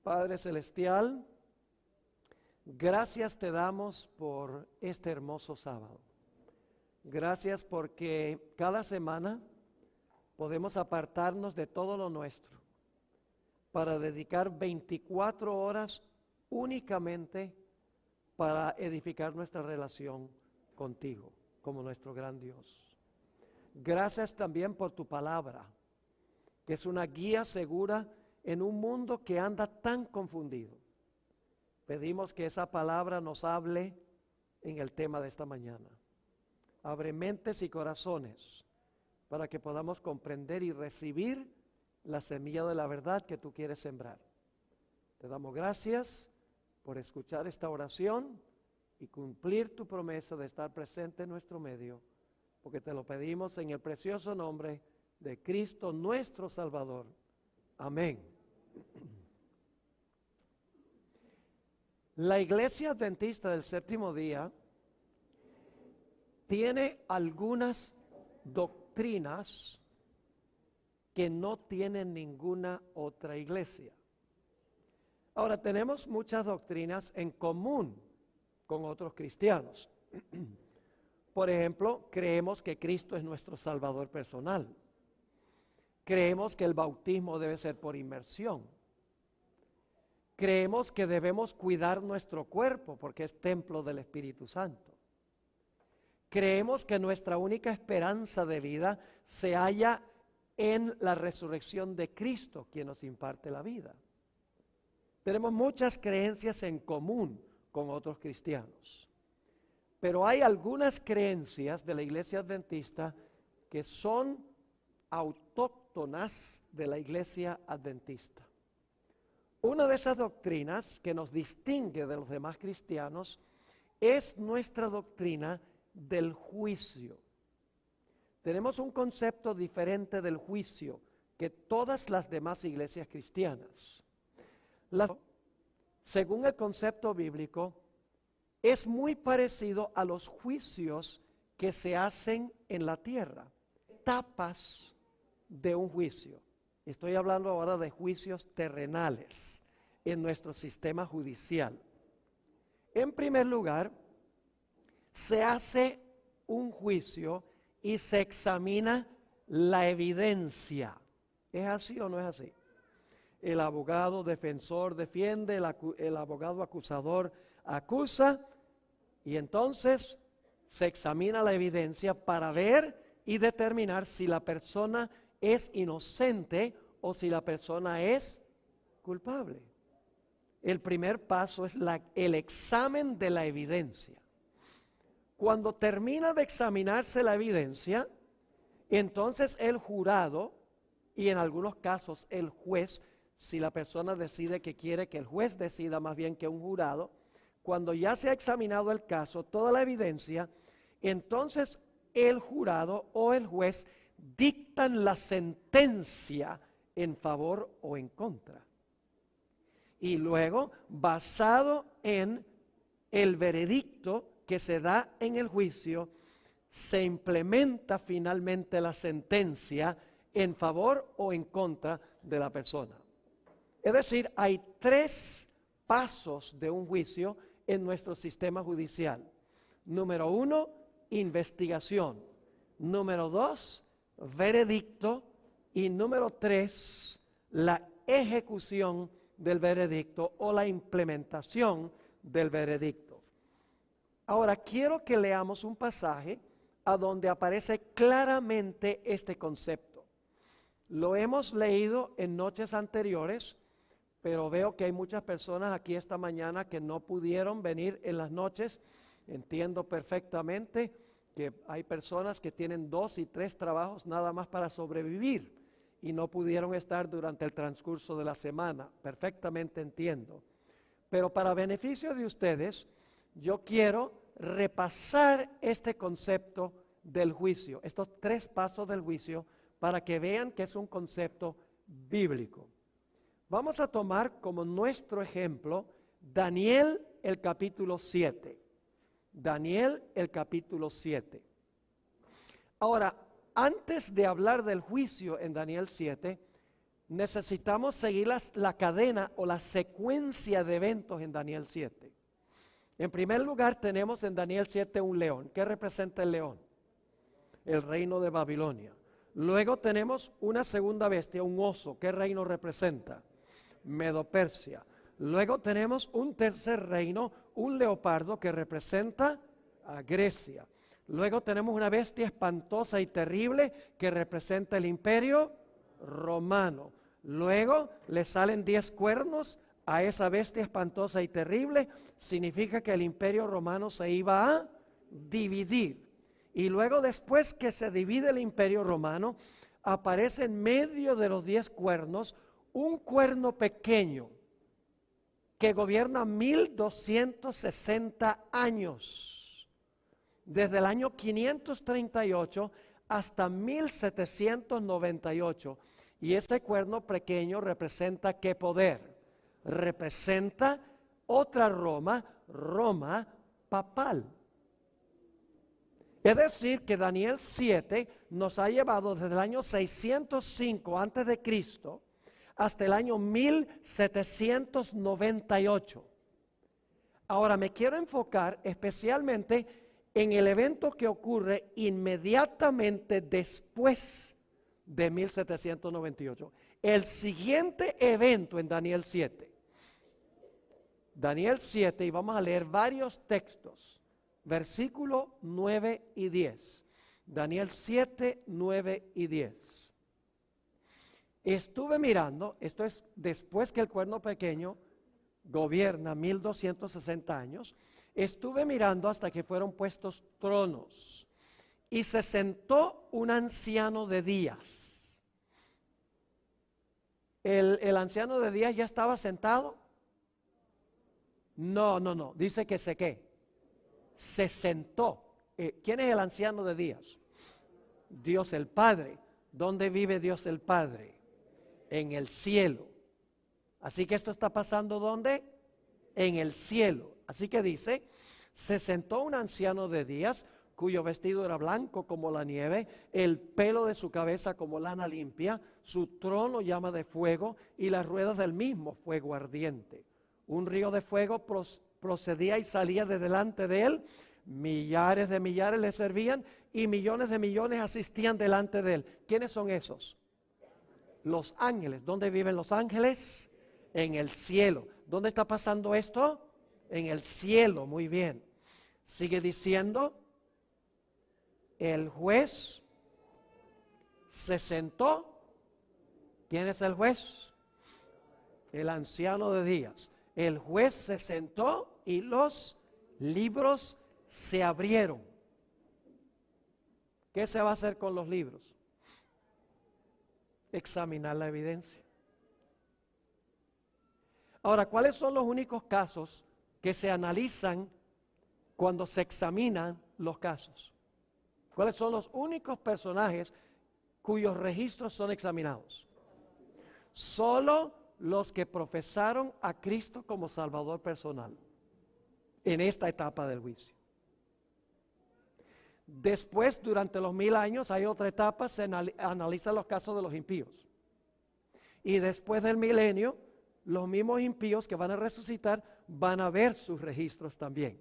Padre Celestial, gracias te damos por este hermoso sábado. Gracias porque cada semana podemos apartarnos de todo lo nuestro para dedicar 24 horas únicamente para edificar nuestra relación contigo como nuestro gran Dios. Gracias también por tu palabra, que es una guía segura en un mundo que anda tan confundido. Pedimos que esa palabra nos hable en el tema de esta mañana. Abre mentes y corazones para que podamos comprender y recibir la semilla de la verdad que tú quieres sembrar. Te damos gracias por escuchar esta oración y cumplir tu promesa de estar presente en nuestro medio, porque te lo pedimos en el precioso nombre de Cristo nuestro Salvador. Amén. La Iglesia Adventista del Séptimo Día tiene algunas doctrinas que no tienen ninguna otra iglesia. Ahora, tenemos muchas doctrinas en común con otros cristianos. Por ejemplo, creemos que Cristo es nuestro Salvador personal. Creemos que el bautismo debe ser por inmersión. Creemos que debemos cuidar nuestro cuerpo porque es templo del Espíritu Santo. Creemos que nuestra única esperanza de vida se halla en la resurrección de Cristo, quien nos imparte la vida. Tenemos muchas creencias en común con otros cristianos, pero hay algunas creencias de la Iglesia Adventista que son autóctonas de la Iglesia Adventista. Una de esas doctrinas que nos distingue de los demás cristianos es nuestra doctrina del juicio. Tenemos un concepto diferente del juicio que todas las demás iglesias cristianas. Según el concepto bíblico, es muy parecido a los juicios que se hacen en la tierra. Etapas de un juicio. Estoy hablando ahora de juicios terrenales en nuestro sistema judicial. En primer lugar, se hace un juicio y se examina la evidencia. ¿Es así o no es así? El abogado defensor defiende, el abogado acusador acusa, y entonces se examina la evidencia para ver y determinar si la persona es inocente o si la persona es culpable. El primer paso es el examen de la evidencia. Cuando termina de examinarse la evidencia, entonces el jurado, y en algunos casos el juez, si la persona decide que quiere que el juez decida más bien que un jurado, cuando ya se ha examinado el caso, toda la evidencia, entonces el jurado o el juez dictan la sentencia en favor o en contra. Y luego, basado en el veredicto que se da en el juicio, se implementa finalmente la sentencia en favor o en contra de la persona. Es decir, hay 3 pasos de un juicio en nuestro sistema judicial. Número 1, investigación. Número 2, veredicto. Y número 3, la ejecución del veredicto o la implementación del veredicto. Ahora, quiero que leamos un pasaje a donde aparece claramente este concepto. Lo hemos leído en noches anteriores, pero veo que hay muchas personas aquí esta mañana que no pudieron venir en las noches. Entiendo perfectamente que hay personas que tienen 2 y 3 trabajos nada más para sobrevivir y no pudieron estar durante el transcurso de la semana. Perfectamente entiendo. Pero para beneficio de ustedes, yo quiero repasar este concepto del juicio, estos 3 pasos del juicio, para que vean que es un concepto bíblico. Vamos a tomar como nuestro ejemplo Daniel el capítulo 7. Daniel el capítulo 7. Ahora, antes de hablar del juicio en Daniel 7, necesitamos seguir la cadena o la secuencia de eventos en Daniel 7. En primer lugar tenemos en Daniel 7 un león. ¿Qué representa el león? El reino de Babilonia. Luego tenemos una segunda bestia, un oso. ¿Qué reino representa? Medo-Persia. Luego tenemos un tercer reino, un leopardo que representa a Grecia. Luego tenemos una bestia espantosa y terrible que representa el imperio romano. Luego le salen 10 cuernos a esa bestia espantosa y terrible. Significa que el imperio romano se iba a dividir. Y luego, después que se divide el imperio romano, aparece en medio de los 10 cuernos un cuerno pequeño que gobierna 1260 años, desde el año 538 hasta 1798. Y ese cuerno pequeño representa ¿qué poder? Representa otra Roma, Roma papal. Es decir, que Daniel 7 nos ha llevado desde el año 605 antes de Cristo hasta el año 1798. Ahora me quiero enfocar especialmente en el evento que ocurre inmediatamente después de 1798. El siguiente evento en Daniel 7. Daniel 7, y vamos a leer varios textos. Versículo 9 y 10. Daniel 7, 9 y 10. Estuve mirando, esto es después que el cuerno pequeño gobierna 1260 años. Estuve mirando hasta que fueron puestos tronos. Y se sentó un anciano de días. ¿El anciano de días ya estaba sentado? No. Dice que se sentó. ¿Quién es el anciano de días? Dios el Padre. ¿Dónde vive Dios el Padre? En el cielo. Así que esto está pasando ¿dónde? En el cielo. Así que dice, se sentó un anciano de días, cuyo vestido era blanco como la nieve, el pelo de su cabeza como lana limpia, su trono llama de fuego y las ruedas del mismo fuego ardiente. Un río de fuego procedía y salía de delante de él, millares de millares le servían y millones de millones asistían delante de él. ¿Quiénes son esos? Los ángeles. ¿Dónde viven los ángeles? En el cielo. ¿Dónde está pasando esto? En el cielo. Muy bien. Sigue diciendo, el juez se sentó. ¿Quién es el juez? El anciano de días. El juez se sentó y los libros se abrieron. ¿Qué se va a hacer con los libros? Examinar la evidencia. Ahora, ¿cuáles son los únicos casos que se analizan cuando se examinan los casos? ¿Cuáles son los únicos personajes cuyos registros son examinados? Solo los que profesaron a Cristo como Salvador personal en esta etapa del juicio. Después, durante los 1000 años, hay otra etapa, se analizan los casos de los impíos. Y después del milenio, los mismos impíos que van a resucitar van a ver sus registros también.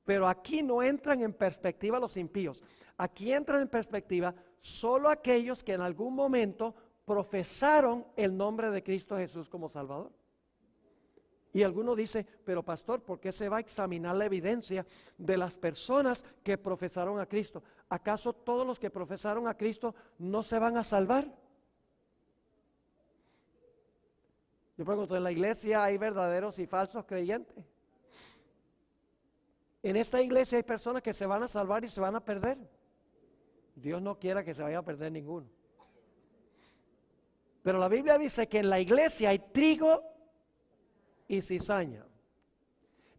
Pero aquí no entran en perspectiva los impíos. Aquí entran en perspectiva solo aquellos que en algún momento profesaron el nombre de Cristo Jesús como Salvador. Y alguno dice, pero pastor, ¿por qué se va a examinar la evidencia de las personas que profesaron a Cristo? ¿Acaso todos los que profesaron a Cristo no se van a salvar? Yo pregunto, ¿en la iglesia hay verdaderos y falsos creyentes? En esta iglesia hay personas que se van a salvar y se van a perder. Dios no quiera que se vaya a perder ninguno. Pero la Biblia dice que en la iglesia hay trigo y cizaña.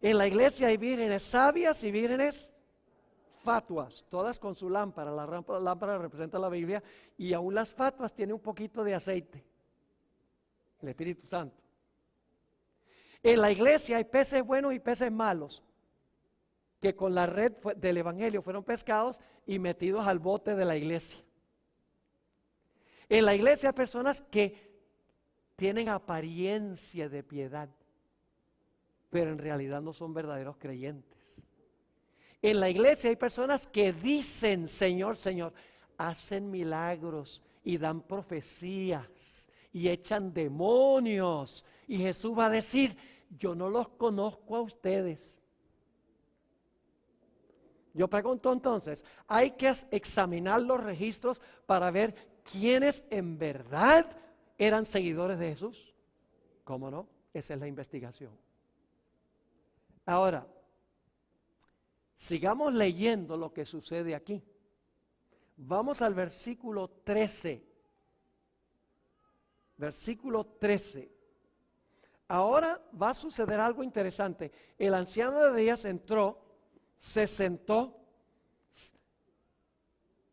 En la iglesia hay vírgenes sabias y vírgenes fatuas, todas con su lámpara. La lámpara representa la Biblia y aún las fatuas tienen un poquito de aceite, el Espíritu Santo. En la iglesia hay peces buenos y peces malos, que con la red del evangelio fueron pescados y metidos al bote de la iglesia. En la iglesia hay personas que tienen apariencia de piedad, pero en realidad no son verdaderos creyentes. En la iglesia hay personas que dicen Señor, Señor, hacen milagros y dan profecías y echan demonios. Y Jesús va a decir, yo no los conozco a ustedes. Yo pregunto entonces, hay que examinar los registros para ver quiénes en verdad eran seguidores de Jesús. ¿Cómo no? Esa es la investigación. Ahora, sigamos leyendo lo que sucede aquí. Vamos al versículo 13. Versículo 13. Ahora va a suceder algo interesante. El anciano de días entró, se sentó,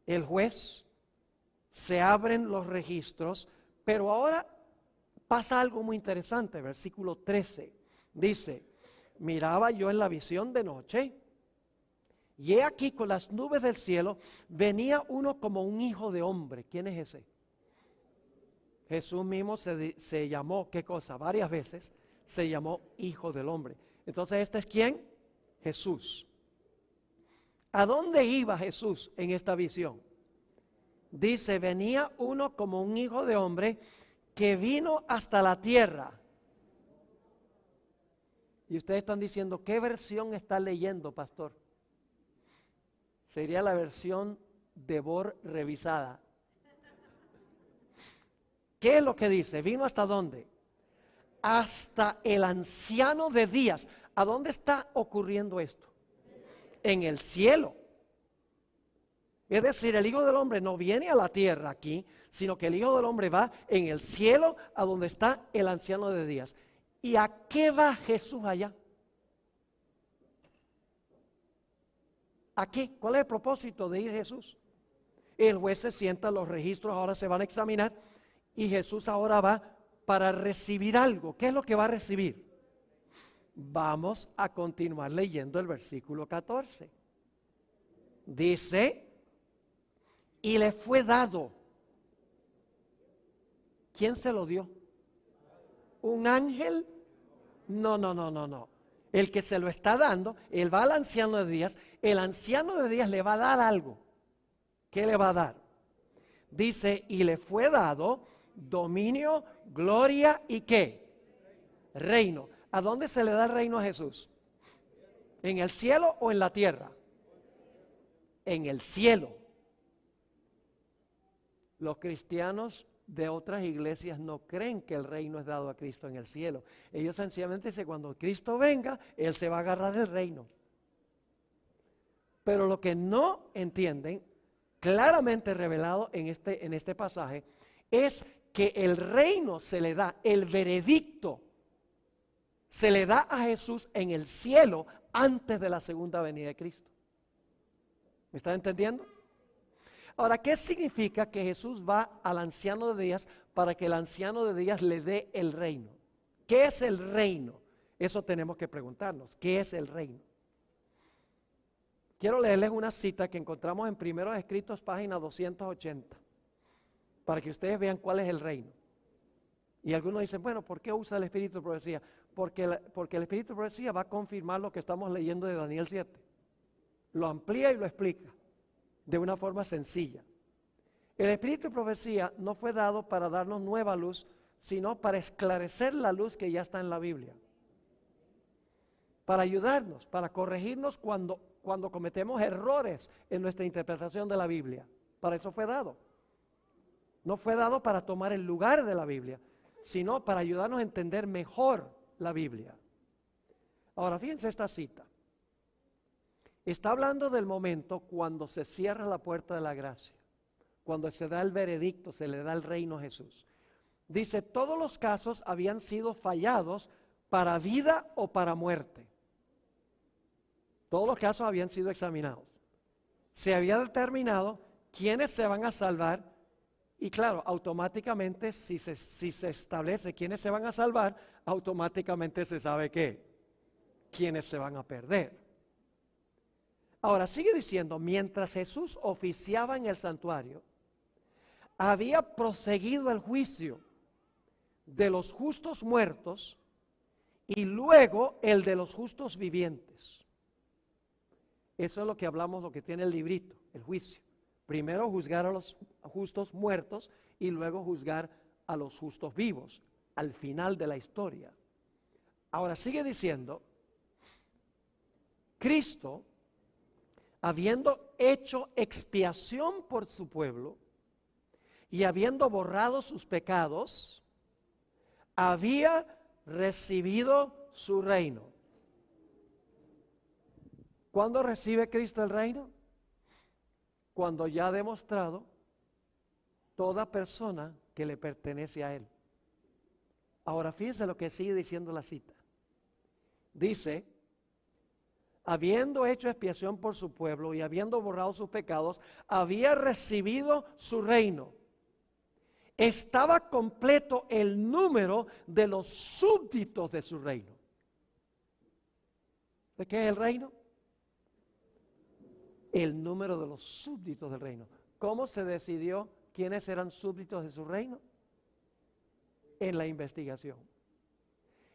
el juez, se abren los registros, pero ahora pasa algo muy interesante. Versículo 13 dice, miraba yo en la visión de noche, y he aquí con las nubes del cielo venía uno como un hijo de hombre. ¿Quién es ese? Jesús mismo se llamó, ¿qué cosa? Varias veces se llamó hijo del hombre. Entonces, ¿este es quién? Jesús. ¿A dónde iba Jesús en esta visión? Dice, venía uno como un hijo de hombre que vino hasta la tierra. Y ustedes están diciendo, ¿qué versión está leyendo, pastor? Sería la versión de Bor revisada. ¿Qué es lo que dice? ¿Vino hasta dónde? Hasta el anciano de días. ¿A dónde está ocurriendo esto? En el cielo. Es decir, el Hijo del Hombre no viene a la tierra aquí, sino que el Hijo del Hombre va en el cielo a donde está el anciano de días. ¿Y a qué va Jesús allá? ¿A qué? ¿Cuál es el propósito de ir Jesús? El juez se sienta, los registros ahora se van a examinar y Jesús ahora va para recibir algo. ¿Qué es lo que va a recibir? Vamos a continuar leyendo el versículo 14. Dice, y le fue dado. ¿Quién se lo dio? ¿Un ángel? No. El que se lo está dando, él va al anciano de días, el anciano de días le va a dar algo. ¿Qué le va a dar? Dice, y le fue dado dominio, gloria y ¿qué? Reino. ¿A dónde se le da el reino a Jesús? ¿En el cielo o en la tierra? En el cielo. Los cristianos de otras iglesias no creen que el reino es dado a Cristo en el cielo. Ellos sencillamente dicen, cuando Cristo venga, Él se va a agarrar el reino. Pero lo que no entienden, claramente revelado en este pasaje, es que el reino se le da, el veredicto se le da a Jesús en el cielo antes de la segunda venida de Cristo. ¿Me están entendiendo? Ahora, ¿qué significa que Jesús va al anciano de días para que el anciano de días le dé el reino? ¿Qué es el reino? Eso tenemos que preguntarnos. ¿Qué es el reino? Quiero leerles una cita que encontramos en Primeros Escritos, página 280, para que ustedes vean cuál es el reino. Y algunos dicen, bueno, ¿por qué usa el Espíritu de Profecía? Porque el Espíritu de Profecía va a confirmar lo que estamos leyendo de Daniel 7. Lo amplía y lo explica de una forma sencilla. El Espíritu de Profecía no fue dado para darnos nueva luz, sino para esclarecer la luz que ya está en la Biblia. Para ayudarnos, para corregirnos cuando cometemos errores en nuestra interpretación de la Biblia. Para eso fue dado. No fue dado para tomar el lugar de la Biblia, sino para ayudarnos a entender mejor la Biblia. Ahora, fíjense esta cita. Está hablando del momento cuando se cierra la puerta de la gracia, cuando se da el veredicto, se le da el reino a Jesús. Dice, todos los casos habían sido fallados para vida o para muerte. Todos los casos habían sido examinados. Se había determinado quiénes se van a salvar y claro, automáticamente si se establece quiénes se van a salvar, automáticamente se sabe quiénes se van a perder. Ahora sigue diciendo, mientras Jesús oficiaba en el santuario, había proseguido el juicio de los justos muertos y luego el de los justos vivientes. Eso es lo que hablamos, lo que tiene el librito, el juicio. Primero juzgar a los justos muertos y luego juzgar a los justos vivos, al final de la historia. Ahora sigue diciendo, Cristo, habiendo hecho expiación por su pueblo y habiendo borrado sus pecados, había recibido su reino. ¿Cuándo recibe Cristo el reino? Cuando ya ha demostrado toda persona que le pertenece a Él. Ahora fíjense lo que sigue diciendo la cita. Dice, habiendo hecho expiación por su pueblo y habiendo borrado sus pecados, había recibido su reino. Estaba completo el número de los súbditos de su reino. ¿De qué es el reino? El número de los súbditos del reino. ¿Cómo se decidió quiénes eran súbditos de su reino? En la investigación.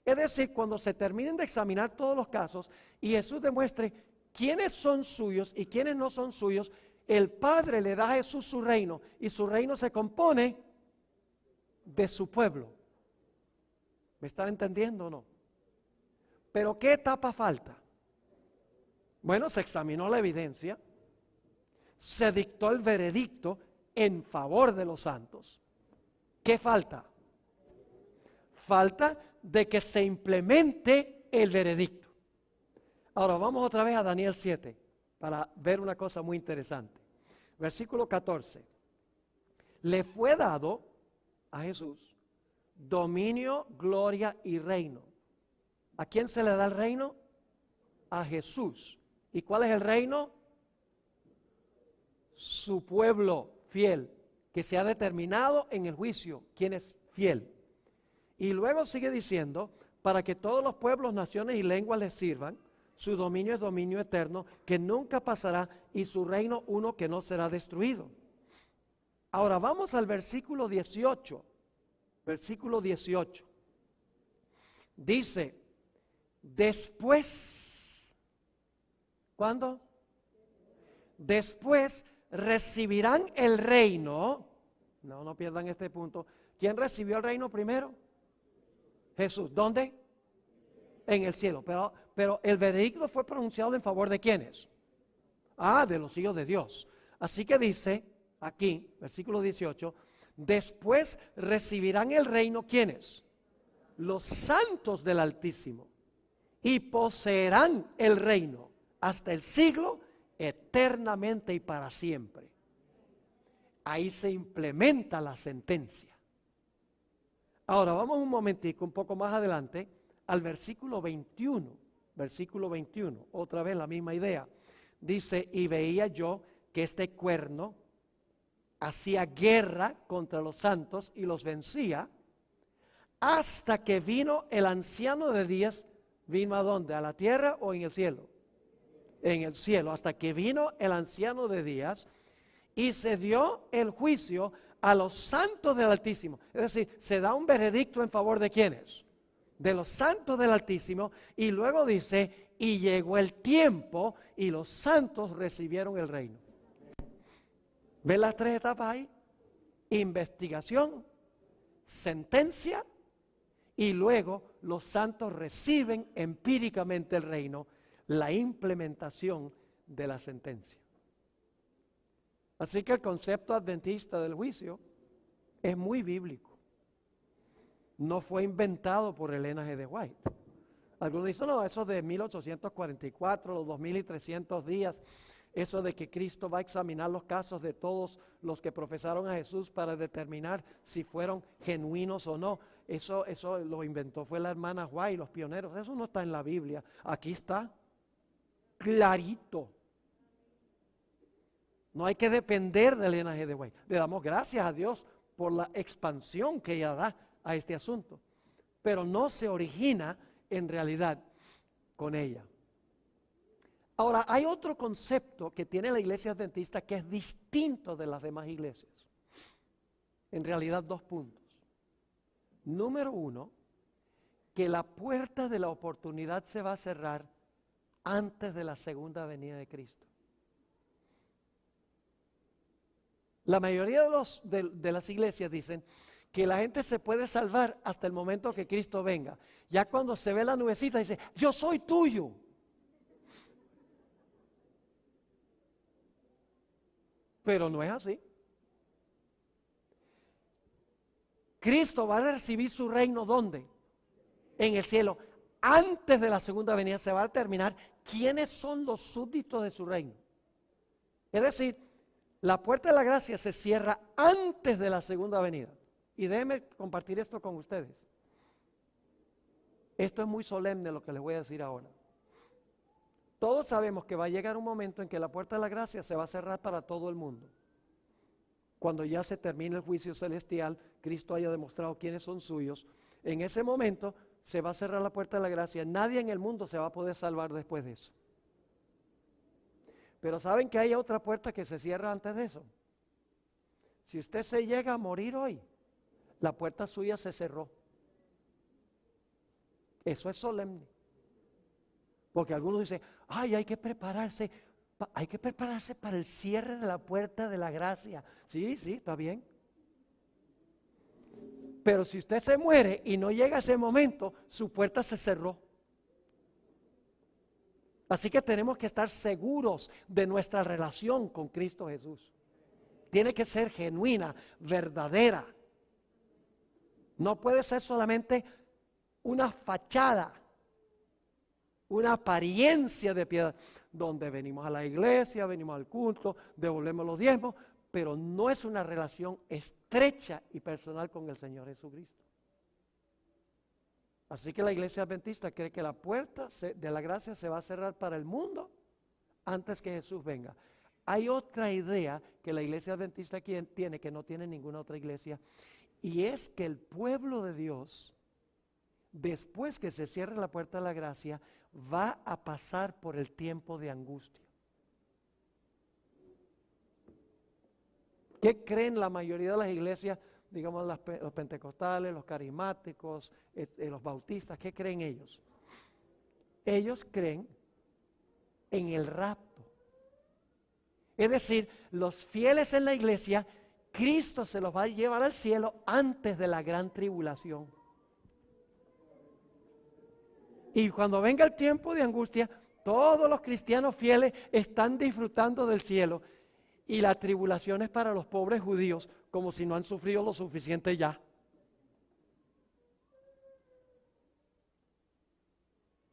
Es decir, cuando se terminen de examinar todos los casos y Jesús demuestre quiénes son suyos y quiénes no son suyos, el Padre le da a Jesús su reino y su reino se compone de su pueblo. ¿Me están entendiendo o no? Pero ¿qué etapa falta? Bueno, se examinó la evidencia, se dictó el veredicto en favor de los santos. ¿Qué falta? Falta de que se implemente el veredicto. Ahora vamos otra vez a Daniel 7 para ver una cosa muy interesante. Versículo 14. Le fue dado a Jesús dominio, gloria y reino. ¿A quién se le da el reino? A Jesús. ¿Y cuál es el reino? Su pueblo fiel, que se ha determinado en el juicio quién es fiel. Y luego sigue diciendo, para que todos los pueblos, naciones y lenguas les sirvan, su dominio es dominio eterno, que nunca pasará, y su reino uno que no será destruido. Ahora vamos al versículo 18. Versículo 18. Dice, después, ¿cuándo? Después recibirán el reino. No pierdan este punto. ¿Quién recibió el reino primero? Jesús. ¿Dónde? En el cielo. Pero el veredicto fue pronunciado en favor de ¿quiénes? De los hijos de Dios. Así que dice aquí, versículo 18, después recibirán el reino ¿quiénes? Los santos del Altísimo. Y poseerán el reino hasta el siglo, eternamente y para siempre. Ahí se implementa la sentencia. Ahora vamos un momentico, un poco más adelante, al versículo 21. Versículo 21, otra vez la misma idea. Dice, y veía yo que este cuerno hacía guerra contra los santos y los vencía, hasta que vino el anciano de días. ¿Vino a dónde? ¿A la tierra o en el cielo? En el cielo, hasta que vino el anciano de días y se dio el juicio a los santos del Altísimo. Es decir, se da un veredicto en favor de ¿quiénes? De los santos del Altísimo, y luego dice, y llegó el tiempo y los santos recibieron el reino. ¿Ven las tres etapas ahí? Investigación, sentencia, y luego los santos reciben empíricamente el reino, la implementación de la sentencia. Así que el concepto adventista del juicio es muy bíblico. No fue inventado por Elena G. de White. Algunos dicen, no, eso de 1844, los 2300 días, eso de que Cristo va a examinar los casos de todos los que profesaron a Jesús para determinar si fueron genuinos o no. Eso lo inventó fue la hermana White, los pioneros. Eso no está en la Biblia. Aquí está clarito. No hay que depender de Elena G. de White. Le damos gracias a Dios por la expansión que ella da a este asunto. Pero no se origina en realidad con ella. Ahora, hay otro concepto que tiene la iglesia adventista que es distinto de las demás iglesias. En realidad, dos puntos. Número uno, que la puerta de la oportunidad se va a cerrar antes de la segunda venida de Cristo. La mayoría de las iglesias dicen que la gente se puede salvar hasta el momento que Cristo venga. Ya cuando se ve la nubecita dice, yo soy tuyo. Pero no es así. Cristo va a recibir su reino ¿dónde? En el cielo. Antes de la segunda venida se va a determinar quiénes son los súbditos de su reino. Es decir, la puerta de la gracia se cierra antes de la segunda venida. Y déjenme compartir esto con ustedes. Esto es muy solemne lo que les voy a decir ahora. Todos sabemos que va a llegar un momento en que la puerta de la gracia se va a cerrar para todo el mundo. Cuando ya se termine el juicio celestial, Cristo haya demostrado quiénes son suyos, en ese momento se va a cerrar la puerta de la gracia. Nadie en el mundo se va a poder salvar después de eso. Pero ¿saben que hay otra puerta que se cierra antes de eso? Si usted se llega a morir hoy, la puerta suya se cerró. Eso es solemne. Porque algunos dicen, ay, hay que prepararse para el cierre de la puerta de la gracia. Sí, está bien. Pero si usted se muere y no llega a ese momento, su puerta se cerró. Así que tenemos que estar seguros de nuestra relación con Cristo Jesús. Tiene que ser genuina, verdadera. No puede ser solamente una fachada, una apariencia de piedad, donde venimos a la iglesia, venimos al culto, devolvemos los diezmos, pero no es una relación estrecha y personal con el Señor Jesucristo. Así que la iglesia adventista cree que la puerta de la gracia se va a cerrar para el mundo antes que Jesús venga. Hay otra idea que la iglesia adventista tiene, que no tiene ninguna otra iglesia, y es que el pueblo de Dios, después que se cierre la puerta de la gracia, va a pasar por el tiempo de angustia. ¿Qué creen la mayoría de las iglesias, digamos los pentecostales, los carismáticos, los bautistas? ¿Qué creen ellos? Ellos creen en el rapto. Es decir, los fieles en la iglesia, Cristo se los va a llevar al cielo antes de la gran tribulación. Y cuando venga el tiempo de angustia, todos los cristianos fieles están disfrutando del cielo. Y la tribulación es para los pobres judíos, como si no han sufrido lo suficiente ya.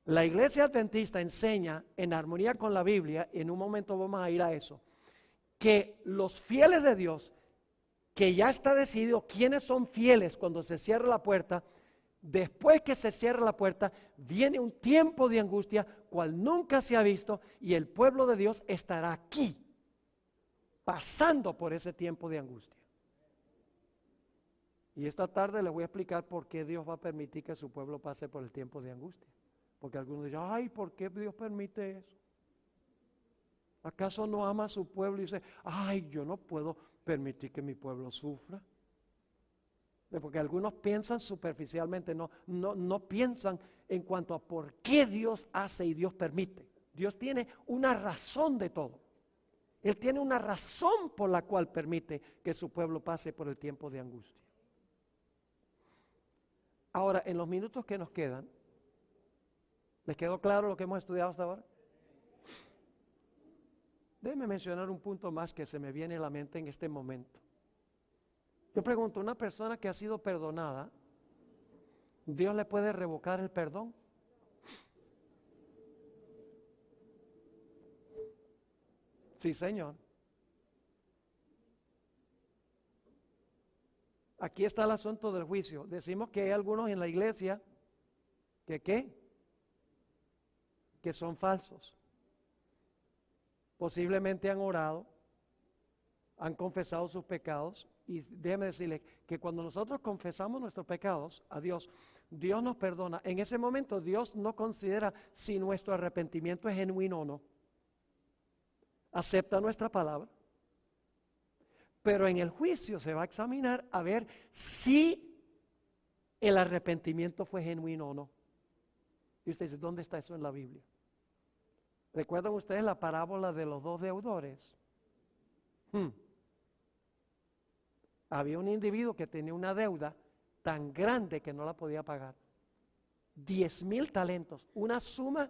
La iglesia adventista enseña, en armonía con la Biblia, y en un momento vamos a ir a eso, que los fieles de Dios, que ya está decidido quiénes son fieles cuando se cierra la puerta, después que se cierra la puerta, viene un tiempo de angustia, cual nunca se ha visto, y el pueblo de Dios estará aquí, pasando por ese tiempo de angustia. Y esta tarde les voy a explicar por qué Dios va a permitir que su pueblo pase por el tiempo de angustia. Porque algunos dicen, ay, ¿por qué Dios permite eso? ¿Acaso no ama a su pueblo y dice, ay, yo no puedo permitir que mi pueblo sufra? Porque algunos piensan superficialmente, no piensan en cuanto a por qué Dios hace y Dios permite. Dios tiene una razón de todo. Él tiene una razón por la cual permite que su pueblo pase por el tiempo de angustia. Ahora, en los minutos que nos quedan, ¿les quedó claro lo que hemos estudiado hasta ahora? Déjenme mencionar un punto más que se me viene a la mente en este momento. Yo pregunto, una persona que ha sido perdonada, ¿Dios le puede revocar el perdón? Sí, Señor. Aquí está el asunto del juicio. Decimos que hay algunos en la iglesia que son falsos. Posiblemente han orado, han confesado sus pecados, y déjeme decirle que cuando nosotros confesamos nuestros pecados a Dios, Dios nos perdona. En ese momento Dios no considera si nuestro arrepentimiento es genuino o no. Acepta nuestra palabra, pero en el juicio se va a examinar a ver si el arrepentimiento fue genuino o no. Y usted dice, ¿dónde está eso en la Biblia? ¿Recuerdan ustedes la parábola de los dos deudores? Había un individuo que tenía una deuda tan grande que no la podía pagar. 10,000 talentos, una suma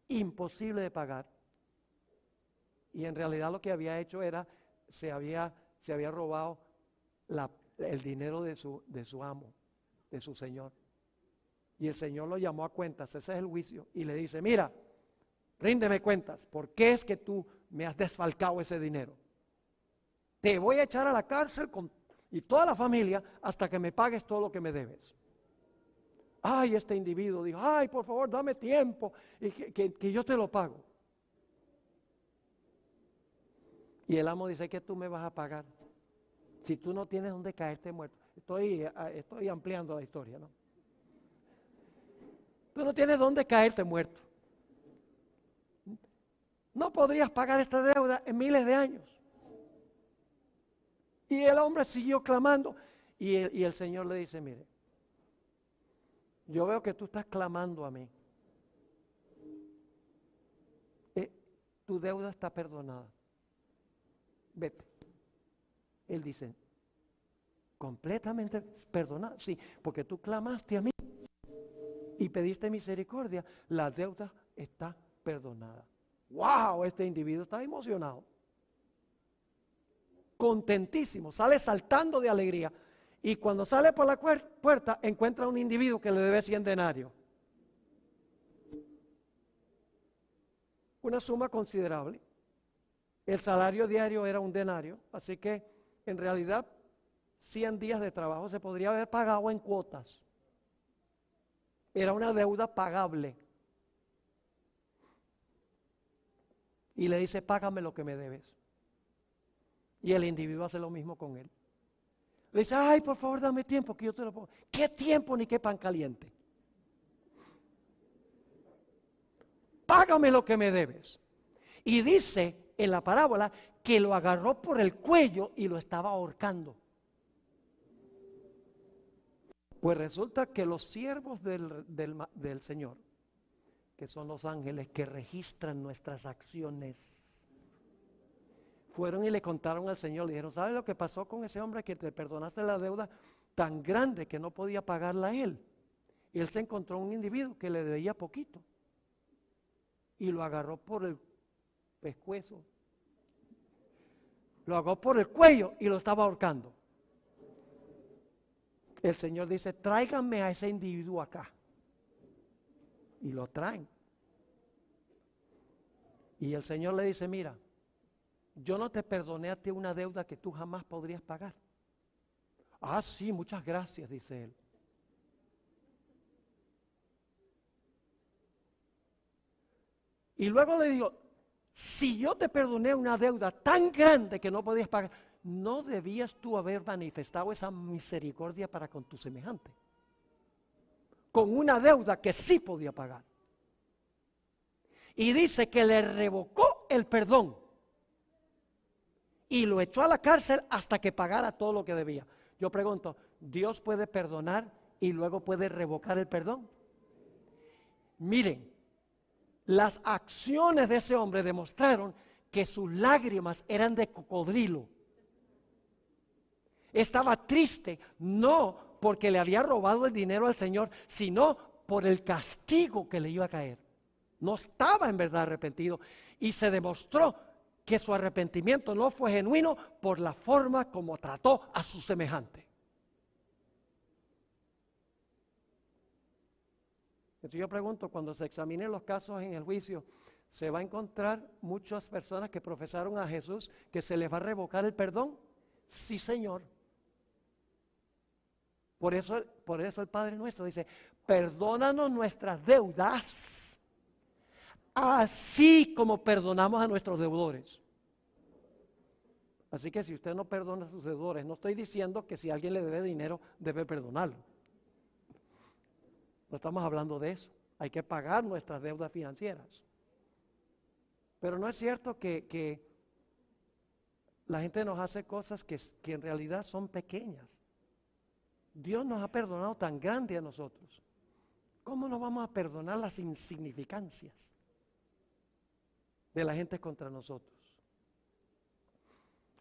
imposible de pagar. Y en realidad lo que había hecho era, se había robado el dinero de su amo, de su señor. Y el señor lo llamó a cuentas, ese es el juicio, y le dice, mira, ríndeme cuentas, ¿por qué es que tú me has desfalcado ese dinero? Te voy a echar a la cárcel y toda la familia hasta que me pagues todo lo que me debes. Ay, este individuo dijo, ay, por favor, dame tiempo y que yo te lo pago. Y el amo dice que tú me vas a pagar si tú no tienes donde caerte muerto. Estoy ampliando la historia, ¿no? Tú no tienes donde caerte muerto. No podrías pagar esta deuda en miles de años. Y el hombre siguió clamando. Y el Señor le dice, mire, yo veo que tú estás clamando a mí. Tu deuda está perdonada. Vete. Él dice, completamente perdonada. Sí, porque tú clamaste a mí y pediste misericordia. La deuda está perdonada. ¡Wow! Este individuo está emocionado. Contentísimo. Sale saltando de alegría. Y cuando sale por la puerta, encuentra a un individuo que le debe 100 denarios. Una suma considerable. El salario diario era un denario, así que en realidad 100 días de trabajo se podría haber pagado en cuotas. Era una deuda pagable. Y le dice, págame lo que me debes. Y el individuo hace lo mismo con él. Le dice, ay, por favor, dame tiempo que yo te lo pongo. ¿Qué tiempo ni qué pan caliente? Págame lo que me debes. Y dice en la parábola que lo agarró por el cuello y lo estaba ahorcando. Pues resulta que los siervos del Señor, que son los ángeles que registran nuestras acciones, fueron y le contaron al Señor, le dijeron, ¿sabes lo que pasó con ese hombre que te perdonaste la deuda tan grande que no podía pagarla él? Y él se encontró un individuo que le debía poquito y lo agarró por el pescuezo, lo agarró por el cuello y lo estaba ahorcando. El Señor dice, tráiganme a ese individuo acá. Y lo traen. Y el Señor le dice, mira, yo no te perdoné a ti una deuda que tú jamás podrías pagar. Ah, sí, muchas gracias, dice él. Y luego le digo, si yo te perdoné una deuda tan grande que no podías pagar, ¿no debías tú haber manifestado esa misericordia para con tu semejante? Con una deuda que sí podía pagar. Y dice que le revocó el perdón. Y lo echó a la cárcel hasta que pagara todo lo que debía. Yo pregunto, ¿Dios puede perdonar y luego puede revocar el perdón? Miren, las acciones de ese hombre demostraron que sus lágrimas eran de cocodrilo. Estaba triste, no porque le había robado el dinero al Señor, sino por el castigo que le iba a caer. No estaba en verdad arrepentido y se demostró que su arrepentimiento no fue genuino por la forma como trató a su semejante. Entonces yo pregunto, cuando se examinen los casos en el juicio, ¿se va a encontrar muchas personas que profesaron a Jesús que se les va a revocar el perdón? Sí, Señor. Por eso el Padre nuestro dice, perdónanos nuestras deudas, así como perdonamos a nuestros deudores. Así que si usted no perdona a sus deudores, no estoy diciendo que si alguien le debe dinero, debe perdonarlo. No estamos hablando de eso. Hay que pagar nuestras deudas financieras. Pero no es cierto que la gente nos hace cosas que en realidad son pequeñas. Dios nos ha perdonado tan grande a nosotros. ¿Cómo no vamos a perdonar las insignificancias de la gente contra nosotros?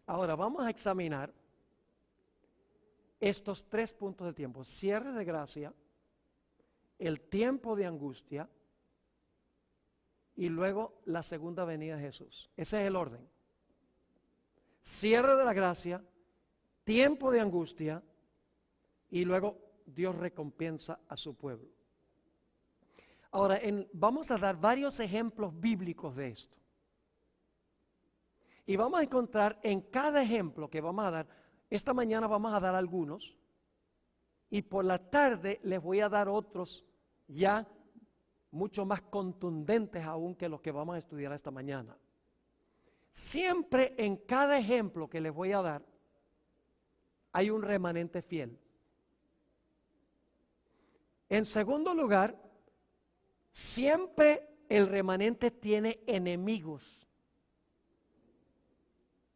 Ahora vamos a examinar estos 3 puntos de tiempo: cierre de gracia, el tiempo de angustia y luego la segunda venida de Jesús. Ese es el orden: cierre de la gracia, tiempo de angustia y luego Dios recompensa a su pueblo. Ahora vamos a dar varios ejemplos bíblicos de esto. Y vamos a encontrar en cada ejemplo que vamos a dar, esta mañana vamos a dar algunos, y por la tarde les voy a dar otros ya mucho más contundentes aún que los que vamos a estudiar esta mañana. Siempre en cada ejemplo que les voy a dar hay un remanente fiel. En segundo lugar, siempre el remanente tiene enemigos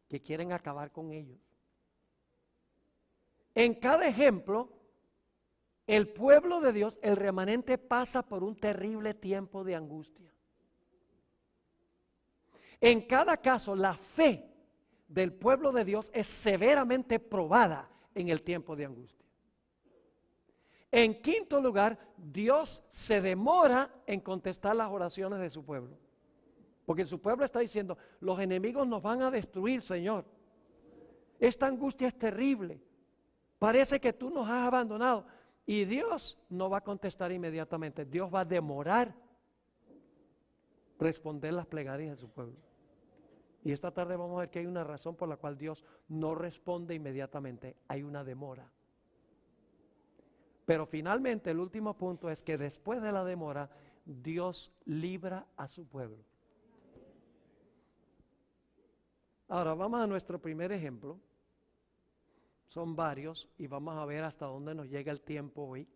que quieren acabar con ellos. En cada ejemplo, el pueblo de Dios, el remanente, pasa por un terrible tiempo de angustia. En cada caso, la fe del pueblo de Dios es severamente probada en el tiempo de angustia. En quinto lugar, Dios se demora en contestar las oraciones de su pueblo. Porque su pueblo está diciendo: los enemigos nos van a destruir, Señor. Esta angustia es terrible. Parece que tú nos has abandonado. Y Dios no va a contestar inmediatamente. Dios va a demorar responder las plegarias de su pueblo. Y esta tarde vamos a ver que hay una razón por la cual Dios no responde inmediatamente. Hay una demora. Pero finalmente el último punto es que después de la demora, Dios libra a su pueblo. Ahora vamos a nuestro primer ejemplo. Son varios y vamos a ver hasta dónde nos llega el tiempo hoy.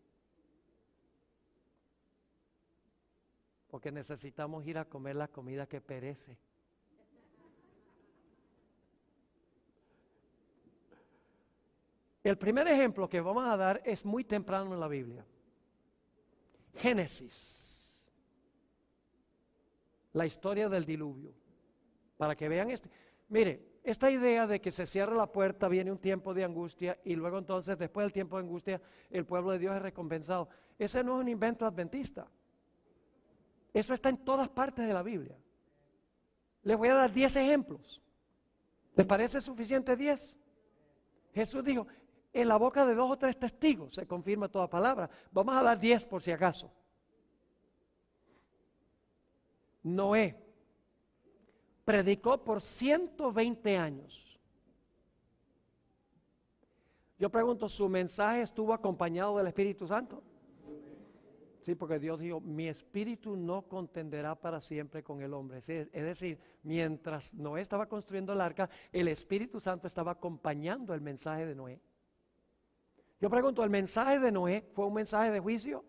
Porque necesitamos ir a comer la comida que perece. El primer ejemplo que vamos a dar es muy temprano en la Biblia. Génesis. La historia del diluvio. Para que vean Mire, esta idea de que se cierra la puerta, viene un tiempo de angustia y luego entonces después del tiempo de angustia el pueblo de Dios es recompensado. Ese no es un invento adventista. Eso está en todas partes de la Biblia. Les voy a dar 10 ejemplos. ¿Les parece suficiente 10? Jesús dijo: en la boca de 2 o 3 testigos se confirma toda palabra. Vamos a dar 10 por si acaso. Noé predicó por 120 años. Yo pregunto, ¿su mensaje estuvo acompañado del Espíritu Santo? Sí, porque Dios dijo: mi espíritu no contenderá para siempre con el hombre. Es decir, mientras Noé estaba construyendo el arca, el Espíritu Santo estaba acompañando el mensaje de Noé. Yo pregunto, ¿el mensaje de Noé fue un mensaje de juicio?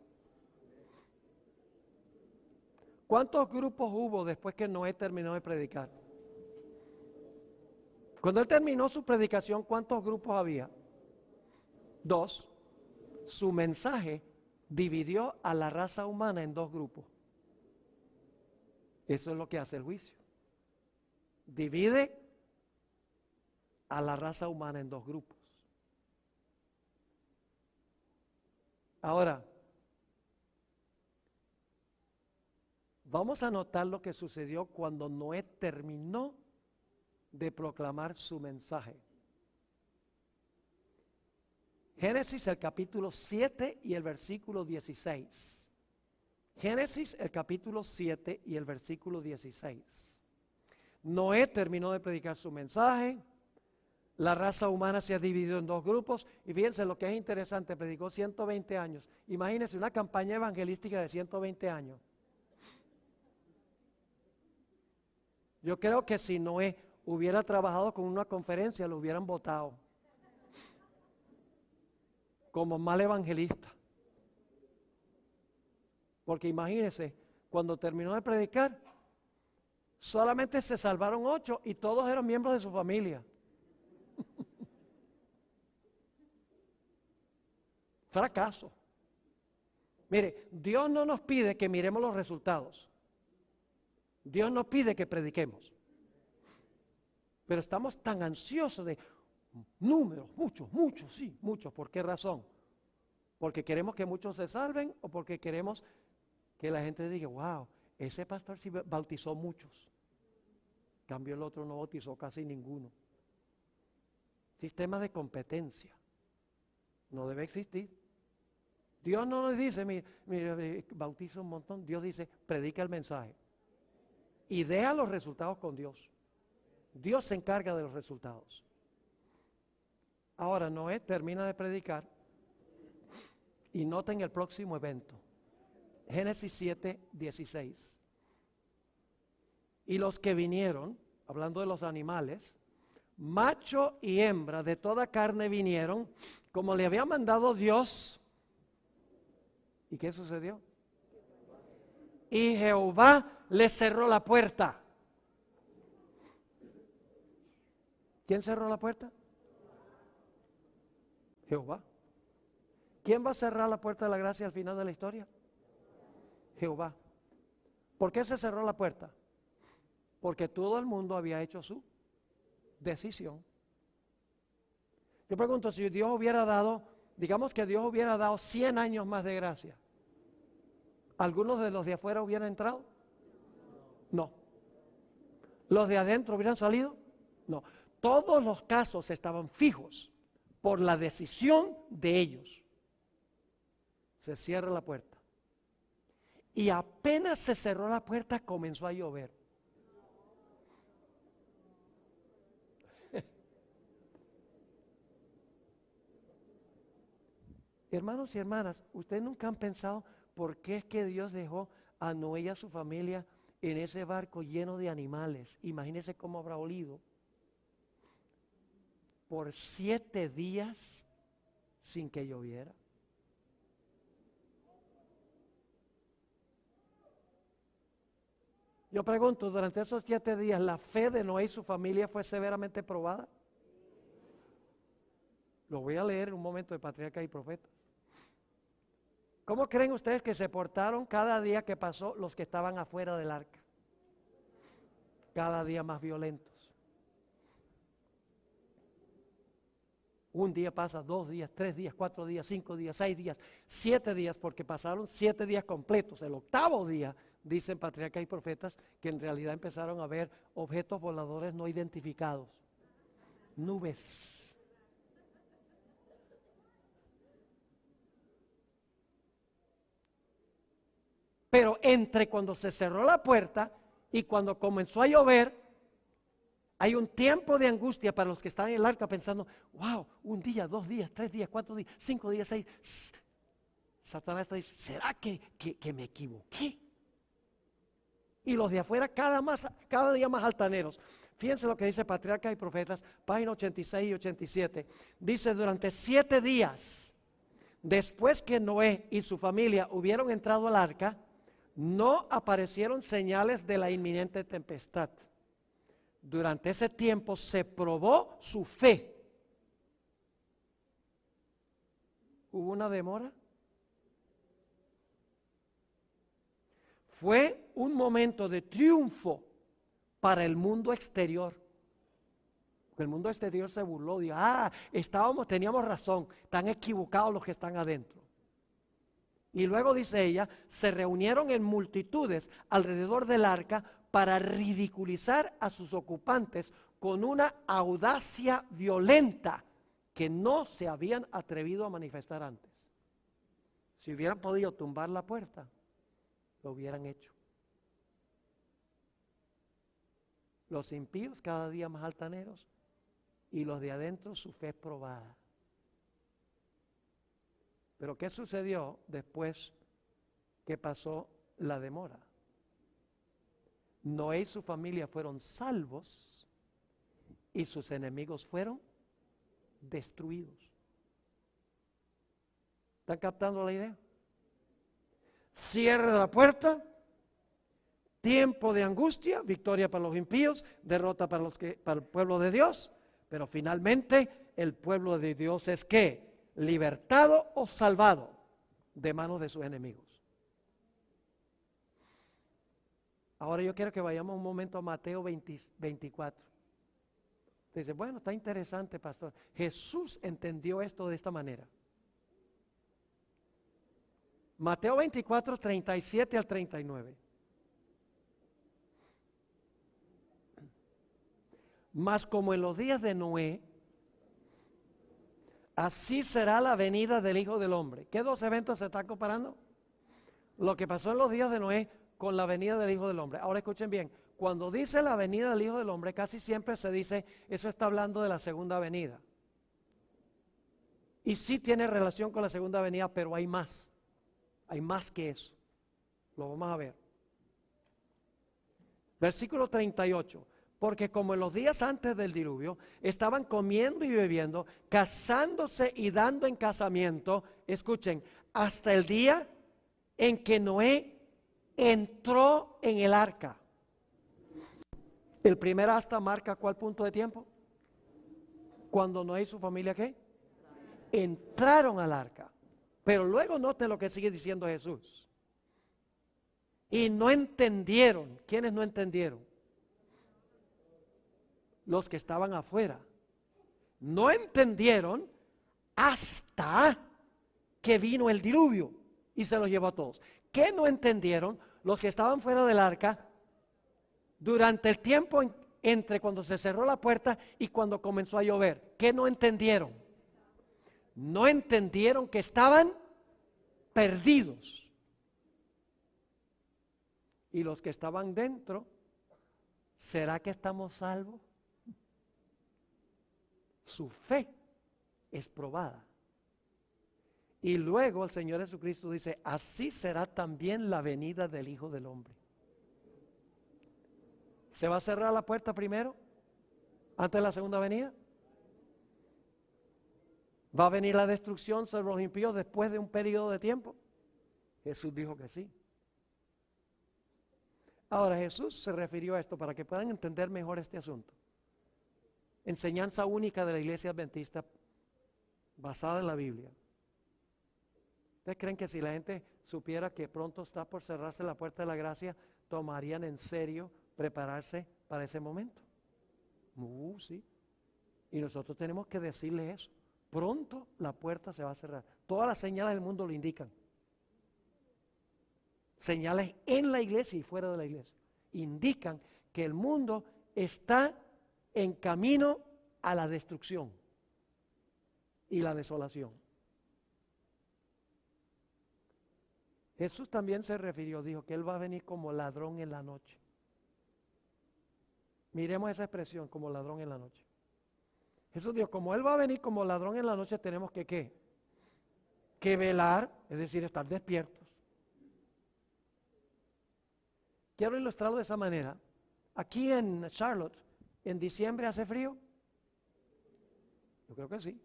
¿Cuántos grupos hubo después que Noé terminó de predicar? Cuando él terminó su predicación, ¿cuántos grupos había? 2. Su mensaje dividió a la raza humana en 2 grupos. Eso es lo que hace el juicio. Divide a la raza humana en 2 grupos. Ahora, vamos a notar lo que sucedió cuando Noé terminó de proclamar su mensaje. Génesis el capítulo 7 y el versículo 16. Génesis el capítulo 7 y el versículo 16. Noé terminó de predicar su mensaje. La raza humana se ha dividido en 2 grupos. Y fíjense lo que es interesante: predicó 120 años. Imagínense una campaña evangelística de 120 años. Yo creo que si Noé hubiera trabajado con una conferencia, lo hubieran votado como mal evangelista. Porque imagínense, cuando terminó de predicar, solamente se salvaron 8 y todos eran miembros de su familia. fracaso. Mire, Dios no nos pide que miremos los resultados. Dios nos pide que prediquemos. Pero estamos tan ansiosos de números, muchos, sí, muchos. ¿Por qué razón? ¿Porque queremos que muchos se salven o porque queremos que la gente diga, wow, ese pastor sí bautizó muchos? En cambio el otro no bautizó casi ninguno. Sistema de competencia no debe existir. Dios no nos dice, mira, bautiza un montón. Dios dice, predica el mensaje y deja los resultados con Dios. Dios se encarga de los resultados. Ahora Noé termina de predicar y noten el próximo evento. Génesis 7, 16. Y los que vinieron, hablando de los animales, macho y hembra de toda carne vinieron, como le había mandado Dios. ¿Y qué sucedió? Y Jehová le cerró la puerta. ¿Quién cerró la puerta? Jehová. ¿Quién va a cerrar la puerta de la gracia al final de la historia? Jehová. ¿Por qué se cerró la puerta? Porque todo el mundo había hecho su decisión. Yo pregunto, si Dios hubiera dado, digamos que Dios hubiera dado 100 años más de gracia, ¿algunos de los de afuera hubieran entrado? No. ¿Los de adentro hubieran salido? No. Todos los casos estaban fijos por la decisión de ellos. Se cierra la puerta. Y apenas se cerró la puerta, comenzó a llover. Hermanos y hermanas, ¿ustedes nunca han pensado por qué es que Dios dejó a Noé y a su familia en ese barco lleno de animales? Imagínense cómo habrá olido. Por 7 días sin que lloviera. Yo pregunto, durante esos 7 días, ¿la fe de Noé y su familia fue severamente probada? Lo voy a leer en un momento de Patriarcas y Profetas. ¿Cómo creen ustedes que se portaron cada día que pasó los que estaban afuera del arca? Cada día más violentos. Un día pasa, 2 días, 3 días, 4 días, 5 días, 6 días, 7 días, porque pasaron 7 días completos. El 8º día, dicen Patriarcas y Profetas, que en realidad empezaron a ver objetos voladores no identificados. Nubes. Pero entre cuando se cerró la puerta y cuando comenzó a llover, hay un tiempo de angustia para los que están en el arca pensando, wow, 1 día, 2 días, 3 días, 4 días, 5 días, 6. Satanás está diciendo, ¿será que me equivoqué? Y los de afuera cada día más altaneros. Fíjense lo que dice Patriarcas y Profetas, página 86 y 87. Dice, durante 7 días, después que Noé y su familia hubieron entrado al arca, no aparecieron señales de la inminente tempestad. Durante ese tiempo se probó su fe. ¿Hubo una demora? Fue un momento de triunfo para el mundo exterior. El mundo exterior se burló, dijo, teníamos razón, están equivocados los que están adentro. Y luego dice ella, se reunieron en multitudes alrededor del arca para ridiculizar a sus ocupantes con una audacia violenta que no se habían atrevido a manifestar antes. Si hubieran podido tumbar la puerta, lo hubieran hecho. Los impíos cada día más altaneros y los de adentro su fe probada. Pero ¿qué sucedió después que pasó la demora? Noé y su familia fueron salvos y sus enemigos fueron destruidos. ¿Están captando la idea? Cierre de la puerta, tiempo de angustia, victoria para los impíos, derrota para el pueblo de Dios, pero finalmente el pueblo de Dios es ¿qué? libertado o salvado de manos de sus enemigos. Ahora yo quiero que vayamos un momento a Mateo 24. Dice, bueno, está interesante, pastor. Jesús entendió esto de esta manera. Mateo 24, 37 al 39. Mas como en los días de Noé, así será la venida del Hijo del Hombre. ¿Qué dos eventos se están comparando? Lo que pasó en los días de Noé con la venida del Hijo del Hombre. Ahora escuchen bien, cuando dice la venida del Hijo del Hombre, casi siempre se dice, eso está hablando de la segunda venida. Y sí tiene relación con la segunda venida, pero hay más que eso. Lo vamos a ver. Versículo 38. Porque como en los días antes del diluvio, estaban comiendo y bebiendo, casándose y dando en casamiento, escuchen, hasta el día en que Noé entró en el arca. El primer hasta marca ¿cuál punto de tiempo? Cuando Noé y su familia ¿qué? Entraron al arca. Pero luego note lo que sigue diciendo Jesús. Y no entendieron. ¿Quiénes no entendieron? Los que estaban afuera. No entendieron hasta que vino el diluvio y se los llevó a todos. ¿Qué no entendieron? Los que estaban fuera del arca durante el tiempo entre cuando se cerró la puerta y cuando comenzó a llover. ¿Qué no entendieron? No entendieron que estaban perdidos. Y los que estaban dentro, ¿será que estamos salvos? Su fe es probada. Y luego el Señor Jesucristo dice, así será también la venida del Hijo del Hombre. ¿Se va a cerrar la puerta primero? ¿Antes de la segunda venida? ¿Va a venir la destrucción sobre los impíos después de un periodo de tiempo? Jesús dijo que sí. Ahora Jesús se refirió a esto para que puedan entender mejor este asunto. Enseñanza única de la Iglesia Adventista basada en la Biblia. ¿Ustedes creen que si la gente supiera que pronto está por cerrarse la puerta de la gracia, tomarían en serio prepararse para ese momento? Sí. Y nosotros tenemos que decirle eso. Pronto la puerta se va a cerrar. Todas las señales del mundo lo indican. Señales en la iglesia y fuera de la iglesia. Indican que el mundo está en camino a la destrucción y la desolación. Jesús también se refirió, dijo que Él va a venir como ladrón en la noche. Miremos esa expresión, como ladrón en la noche. Jesús dijo, como Él va a venir como ladrón en la noche, tenemos que ¿qué? Que velar, es decir, estar despiertos. Quiero ilustrarlo de esa manera. Aquí en Charlotte, ¿en diciembre hace frío? Yo creo que sí.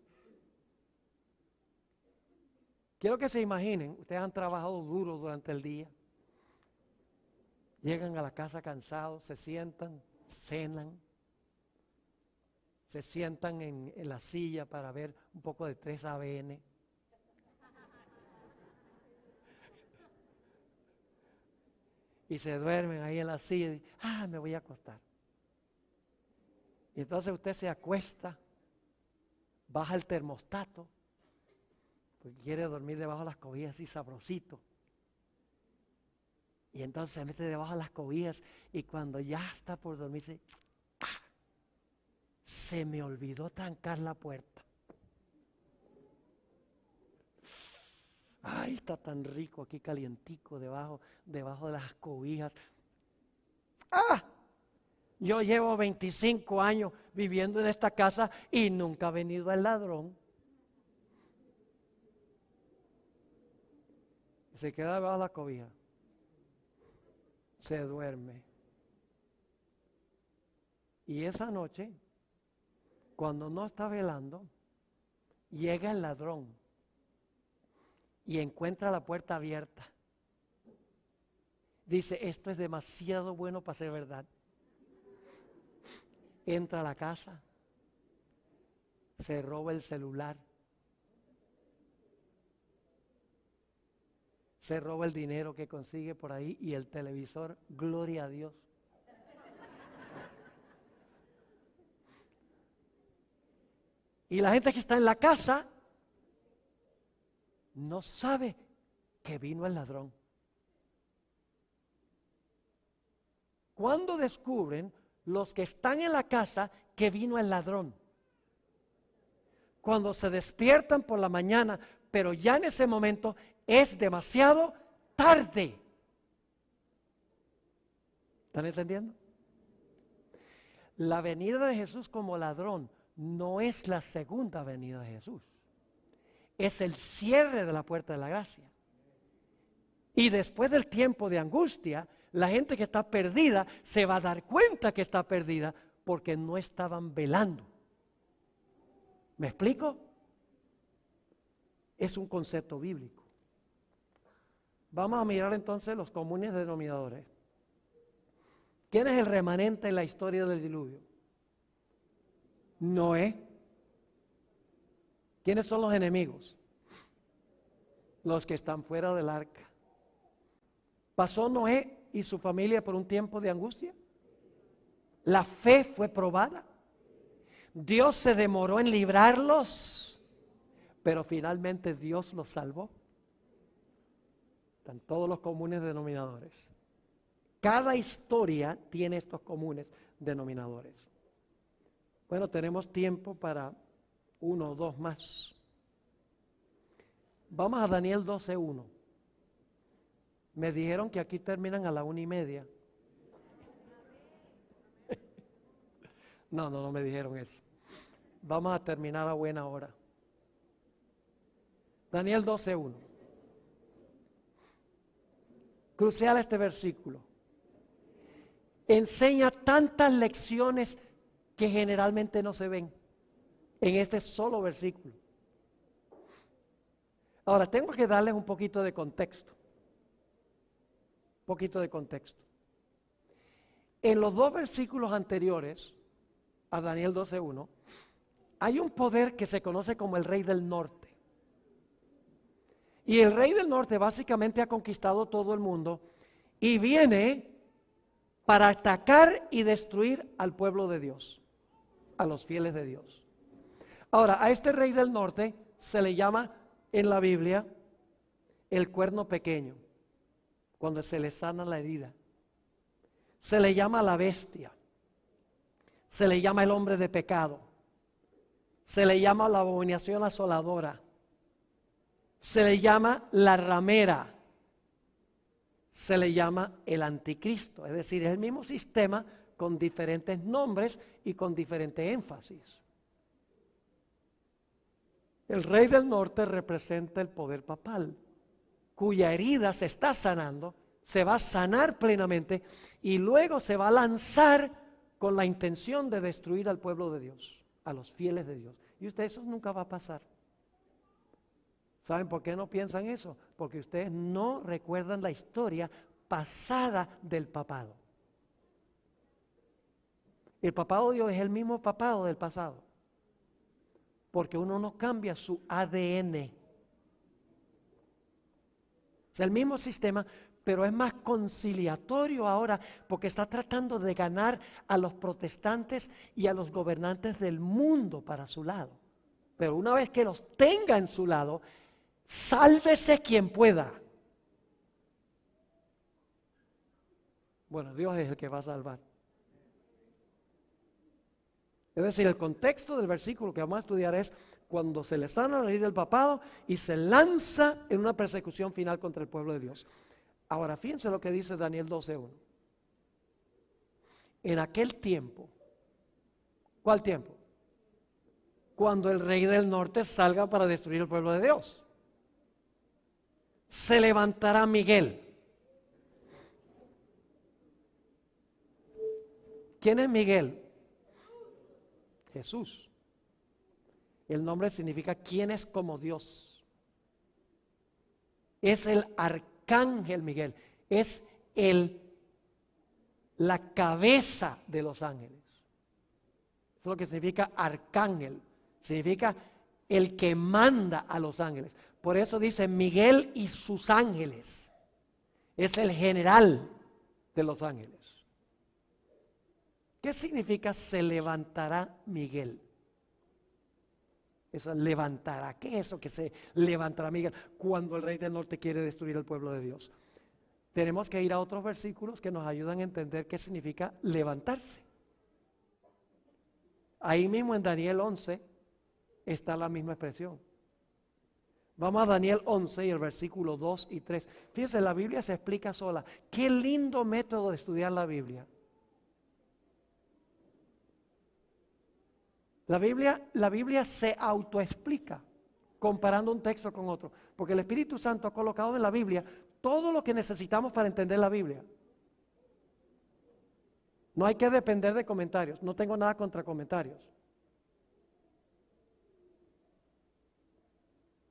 Quiero que se imaginen, ustedes han trabajado duro durante el día, llegan a la casa cansados, se sientan, cenan, se sientan en la silla para ver un poco de 3ABN. Y se duermen ahí en la silla y dicen, me voy a acostar. Y entonces usted se acuesta, baja el termostato, porque quiere dormir debajo de las cobijas así sabrosito. Y entonces se mete debajo de las cobijas y cuando ya está por dormirse, se me olvidó trancar la puerta. Ay, está tan rico aquí calientico debajo de las cobijas. Yo llevo 25 años viviendo en esta casa y nunca ha venido el ladrón. Se queda debajo de la cobija. Se duerme. Y esa noche, cuando no está velando, llega el ladrón y encuentra la puerta abierta. Dice, esto es demasiado bueno para ser verdad. Entra a la casa, se roba el celular, se roba el dinero que consigue por ahí y el televisor, gloria a Dios. Y la gente que está en la casa no sabe que vino el ladrón. ¿Cuándo descubren los que están en la casa que vino el ladrón? Cuando se despiertan por la mañana, pero ya en ese momento es demasiado tarde. ¿Están entendiendo? La venida de Jesús como ladrón no es la segunda venida de Jesús. Es el cierre de la puerta de la gracia. Y después del tiempo de angustia, la gente que está perdida se va a dar cuenta que está perdida porque no estaban velando. ¿Me explico? Es un concepto bíblico. Vamos a mirar entonces los comunes denominadores. ¿Quién es el remanente en la historia del diluvio? Noé. ¿Quiénes son los enemigos? Los que están fuera del arca. ¿Pasó Noé y su familia por un tiempo de angustia? ¿La fe fue probada? ¿Dios se demoró en librarlos? Pero finalmente Dios los salvó. Están todos los comunes denominadores. Cada historia tiene estos comunes denominadores. Bueno, tenemos tiempo para uno o dos más. Vamos a Daniel 12:1. Me dijeron que aquí terminan a la 1:30. No me dijeron eso. Vamos a terminar a buena hora. Daniel 12:1. Crucial este versículo. Enseña tantas lecciones que generalmente no se ven en este solo versículo. Ahora, tengo que darles un poquito de contexto. En los dos versículos anteriores a Daniel 12:1, hay un poder que se conoce como el rey del norte. Y el rey del norte básicamente ha conquistado todo el mundo y viene para atacar y destruir al pueblo de Dios, a los fieles de Dios. Ahora, a este rey del norte se le llama en la Biblia el cuerno pequeño, cuando se le sana la herida. Se le llama la bestia, se le llama el hombre de pecado, se le llama la abominación asoladora, se le llama la ramera, se le llama el anticristo. Es decir, es el mismo sistema con diferentes nombres y con diferente énfasis. El rey del norte representa el poder papal, cuya herida se está sanando, se va a sanar plenamente y luego se va a lanzar con la intención de destruir al pueblo de Dios, a los fieles de Dios. Y ustedes, eso nunca va a pasar. ¿Saben por qué no piensan eso? Porque ustedes no recuerdan la historia pasada del papado. El papado de Dios es el mismo papado del pasado. Porque uno no cambia su ADN. Es el mismo sistema, pero es más conciliatorio ahora porque está tratando de ganar a los protestantes y a los gobernantes del mundo para su lado. Pero una vez que los tenga en su lado, sálvese quien pueda. Bueno, Dios es el que va a salvar. Es decir, el contexto del versículo que vamos a estudiar es cuando se le sana la ley del papado y se lanza en una persecución final contra el pueblo de Dios. Ahora, fíjense lo que dice Daniel 12:1. En aquel tiempo, ¿cuál tiempo? Cuando el rey del norte salga para destruir el pueblo de Dios. Se levantará Miguel. ¿Quién es Miguel? Jesús. El nombre significa ¿quién es como Dios? Es el arcángel Miguel. Es la cabeza de los ángeles. Eso es lo que significa arcángel. Significa el que manda a los ángeles. Por eso dice Miguel y sus ángeles. Es el general de los ángeles. ¿Qué significa se levantará Miguel? Eso levantará. ¿Qué es eso que se levantará Miguel cuando el rey del norte quiere destruir el pueblo de Dios? Tenemos que ir a otros versículos que nos ayudan a entender qué significa levantarse. Ahí mismo en Daniel 11 está la misma expresión. Vamos a Daniel 11 y el versículo 2 y 3. Fíjense, la Biblia se explica sola. Qué lindo método de estudiar la Biblia. La Biblia se autoexplica comparando un texto con otro, porque el Espíritu Santo ha colocado en la Biblia todo lo que necesitamos para entender la Biblia. No hay que depender de comentarios, no tengo nada contra comentarios.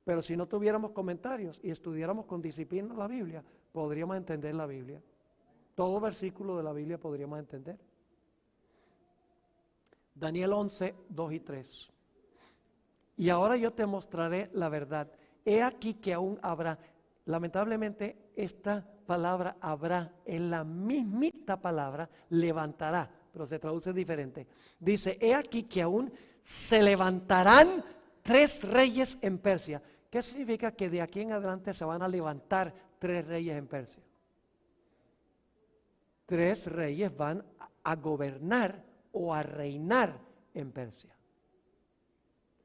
Pero si no tuviéramos comentarios y estudiáramos con disciplina la Biblia, podríamos entender la Biblia. Todo versículo de la Biblia podríamos entender. Daniel 11, 2 y 3. Y ahora yo te mostraré la verdad. He aquí que aún habrá. Lamentablemente esta palabra habrá es la mismita palabra levantará, pero se traduce diferente. Dice, he aquí que aún se levantarán 3 reyes en Persia. ¿Qué significa que de aquí en adelante se van a levantar 3 reyes en Persia? 3 reyes van a gobernar o a reinar en Persia.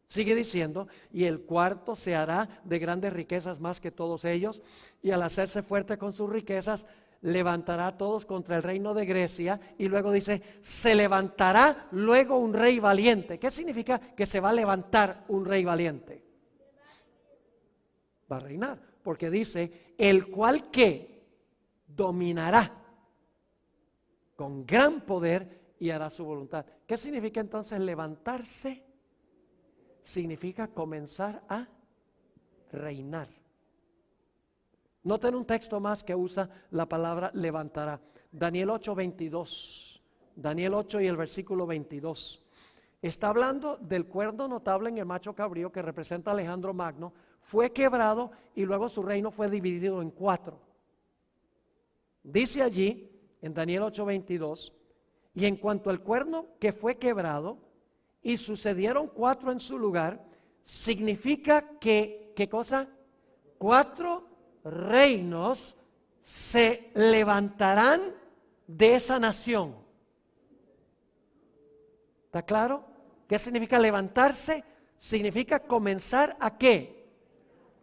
Sigue diciendo, y el cuarto se hará de grandes riquezas más que todos ellos, y al hacerse fuerte con sus riquezas, levantará a todos contra el reino de Grecia. Y luego dice, se levantará luego un rey valiente. ¿Qué significa que se va a levantar un rey valiente? Va a reinar, porque dice, el cual que dominará con gran poder y hará su voluntad. ¿Qué significa entonces levantarse? Significa comenzar a reinar. Noten un texto más que usa la palabra levantará. Daniel 8, 22. Daniel 8 y el versículo 22. Está hablando del cuerno notable en el macho cabrío que representa a Alejandro Magno. Fue quebrado y luego su reino fue dividido en 4. Dice allí, en Daniel 8, 22, y en cuanto al cuerno que fue quebrado, y sucedieron 4 en su lugar, significa que, ¿qué cosa? 4 reinos se levantarán de esa nación. ¿Está claro? ¿Qué significa levantarse? Significa comenzar a ¿qué?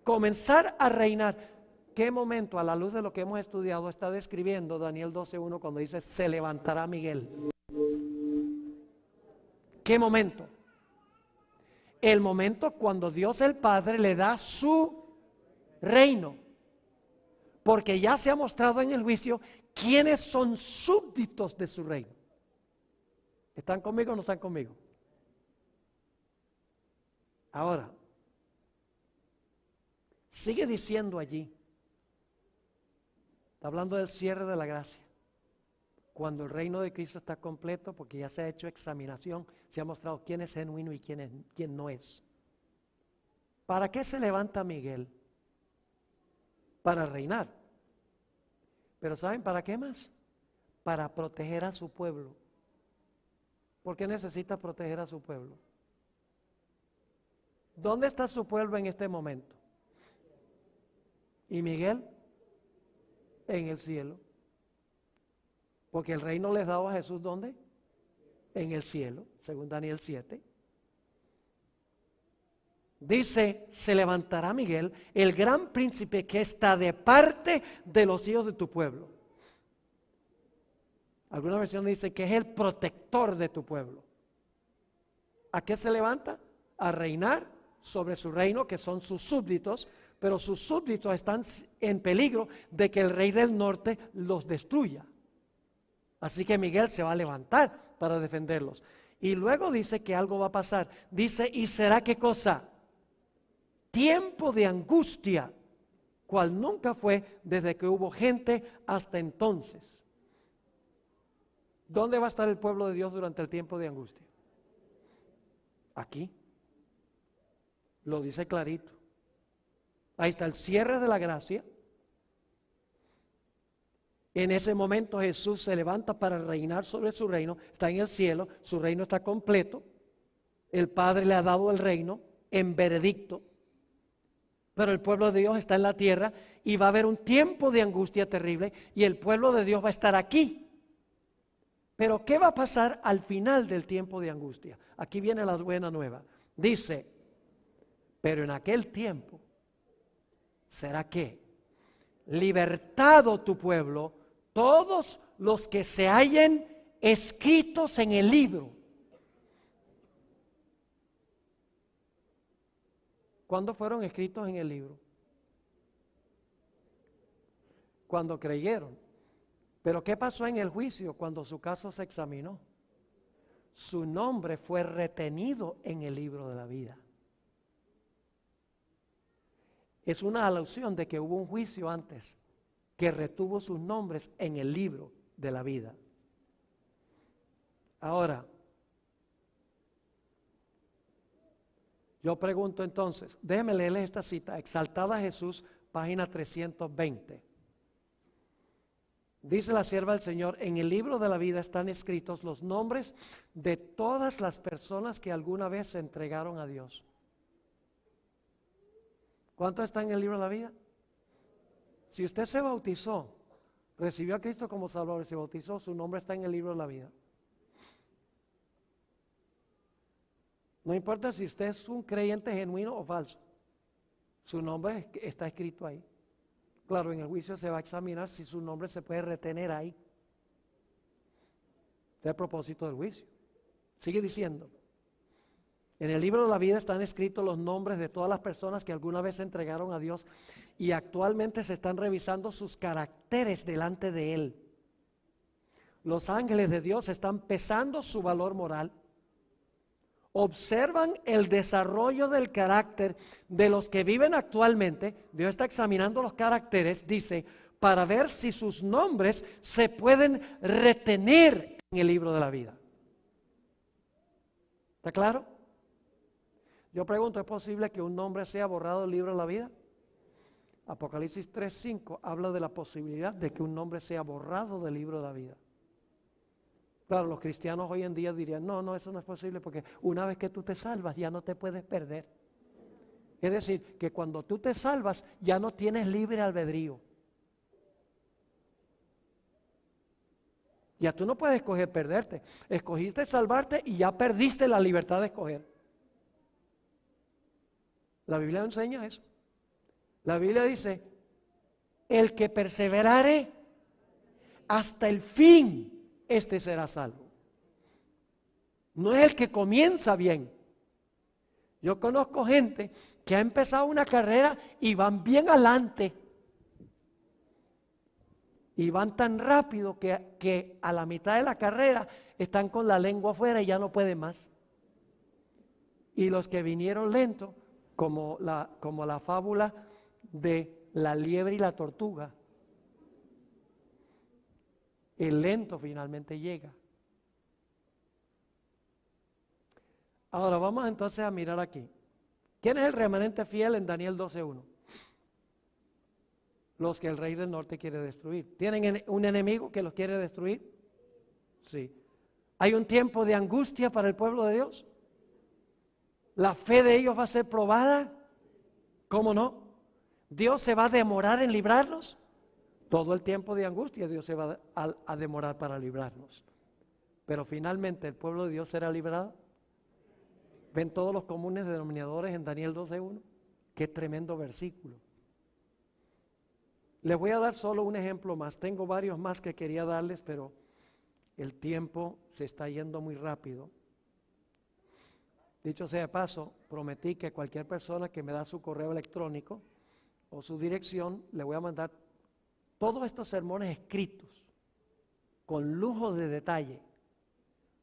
Comenzar a reinar. ¿Qué momento, a la luz de lo que hemos estudiado, está describiendo Daniel 12:1 cuando dice se levantará Miguel? ¿Qué momento? El momento cuando Dios el Padre le da su reino. Porque ya se ha mostrado en el juicio quiénes son súbditos de su reino. ¿Están conmigo o no están conmigo? Ahora, sigue diciendo allí, está hablando del cierre de la gracia. Cuando el reino de Cristo está completo, porque ya se ha hecho examinación, se ha mostrado quién es genuino y quién no es. ¿Para qué se levanta Miguel? Para reinar. Pero ¿saben para qué más? Para proteger a su pueblo. ¿Por qué necesita proteger a su pueblo? ¿Dónde está su pueblo en este momento? ¿Y Miguel? En el cielo. Porque el reino les daba a Jesús, ¿dónde? En el cielo, según Daniel 7. Dice, se levantará Miguel, el gran príncipe que está de parte de los hijos de tu pueblo. Alguna versión dice que es el protector de tu pueblo. ¿A qué se levanta? A reinar sobre su reino, que son sus súbditos, pero sus súbditos están en peligro de que el rey del norte los destruya. Así que Miguel se va a levantar para defenderlos. Y luego dice que algo va a pasar. Dice, ¿y será qué cosa? Tiempo de angustia, cual nunca fue desde que hubo gente hasta entonces. ¿Dónde va a estar el pueblo de Dios durante el tiempo de angustia? Aquí. Lo dice clarito. Ahí está el cierre de la gracia. En ese momento Jesús se levanta para reinar sobre su reino. Está en el cielo, su reino está completo. El Padre le ha dado el reino en veredicto. Pero el pueblo de Dios está en la tierra y va a haber un tiempo de angustia terrible y el pueblo de Dios va a estar aquí. Pero ¿qué va a pasar al final del tiempo de angustia? Aquí viene la buena nueva. Dice, pero en aquel tiempo será que libertado tu pueblo, todos los que se hallen escritos en el libro. ¿Cuándo fueron escritos en el libro? Cuando creyeron. Pero ¿qué pasó en el juicio cuando su caso se examinó? Su nombre fue retenido en el libro de la vida. Es una alusión de que hubo un juicio antes que retuvo sus nombres en el libro de la vida. Ahora, yo pregunto entonces, déjenme leerles esta cita, Exaltada Jesús, página 320. Dice la sierva del Señor, en el libro de la vida están escritos los nombres de todas las personas que alguna vez se entregaron a Dios. ¿Cuántos están en el libro de la vida? Si usted se bautizó, recibió a Cristo como Salvador y se bautizó, su nombre está en el libro de la vida. No importa si usted es un creyente genuino o falso, su nombre está escrito ahí. Claro, en el juicio se va a examinar si su nombre se puede retener ahí. Este es el propósito del juicio. Sigue diciendo. En el libro de la vida están escritos los nombres de todas las personas que alguna vez se entregaron a Dios y actualmente se están revisando sus caracteres delante de Él. Los ángeles de Dios están pesando su valor moral. Observan el desarrollo del carácter de los que viven actualmente. Dios está examinando los caracteres, dice, para ver si sus nombres se pueden retener en el libro de la vida. ¿Está claro? Yo pregunto, ¿es posible que un nombre sea borrado del libro de la vida? Apocalipsis 3:5 habla de la posibilidad de que un nombre sea borrado del libro de la vida. Claro, los cristianos hoy en día dirían, no, eso no es posible porque una vez que tú te salvas ya no te puedes perder. Es decir, que cuando tú te salvas ya no tienes libre albedrío. Ya tú no puedes escoger perderte. Escogiste salvarte y ya perdiste la libertad de escoger. La Biblia enseña eso. La Biblia dice, el que perseverare hasta el fin, este será salvo. No es el que comienza bien. Yo conozco gente que ha empezado una carrera y van bien adelante. Y van tan rápido que a la mitad de la carrera están con la lengua afuera y ya no pueden más. Y los que vinieron lento, como la fábula de la liebre y la tortuga, el lento finalmente llega. Ahora vamos entonces a mirar aquí. ¿Quién es el remanente fiel en Daniel 12:1? Los que el rey del norte quiere destruir. ¿Tienen un enemigo que los quiere destruir? Sí. ¿Hay un tiempo de angustia para el pueblo de Dios? ¿La fe de ellos va a ser probada? ¿Cómo no? ¿Dios se va a demorar en librarnos? Todo el tiempo de angustia Dios se va a demorar para librarnos. Pero finalmente el pueblo de Dios será librado. ¿Ven todos los comunes denominadores en Daniel 12:1? Qué tremendo versículo. Les voy a dar solo un ejemplo más. Tengo varios más que quería darles, pero el tiempo se está yendo muy rápido. Dicho sea de paso, prometí que cualquier persona que me da su correo electrónico o su dirección, le voy a mandar todos estos sermones escritos, con lujo de detalle,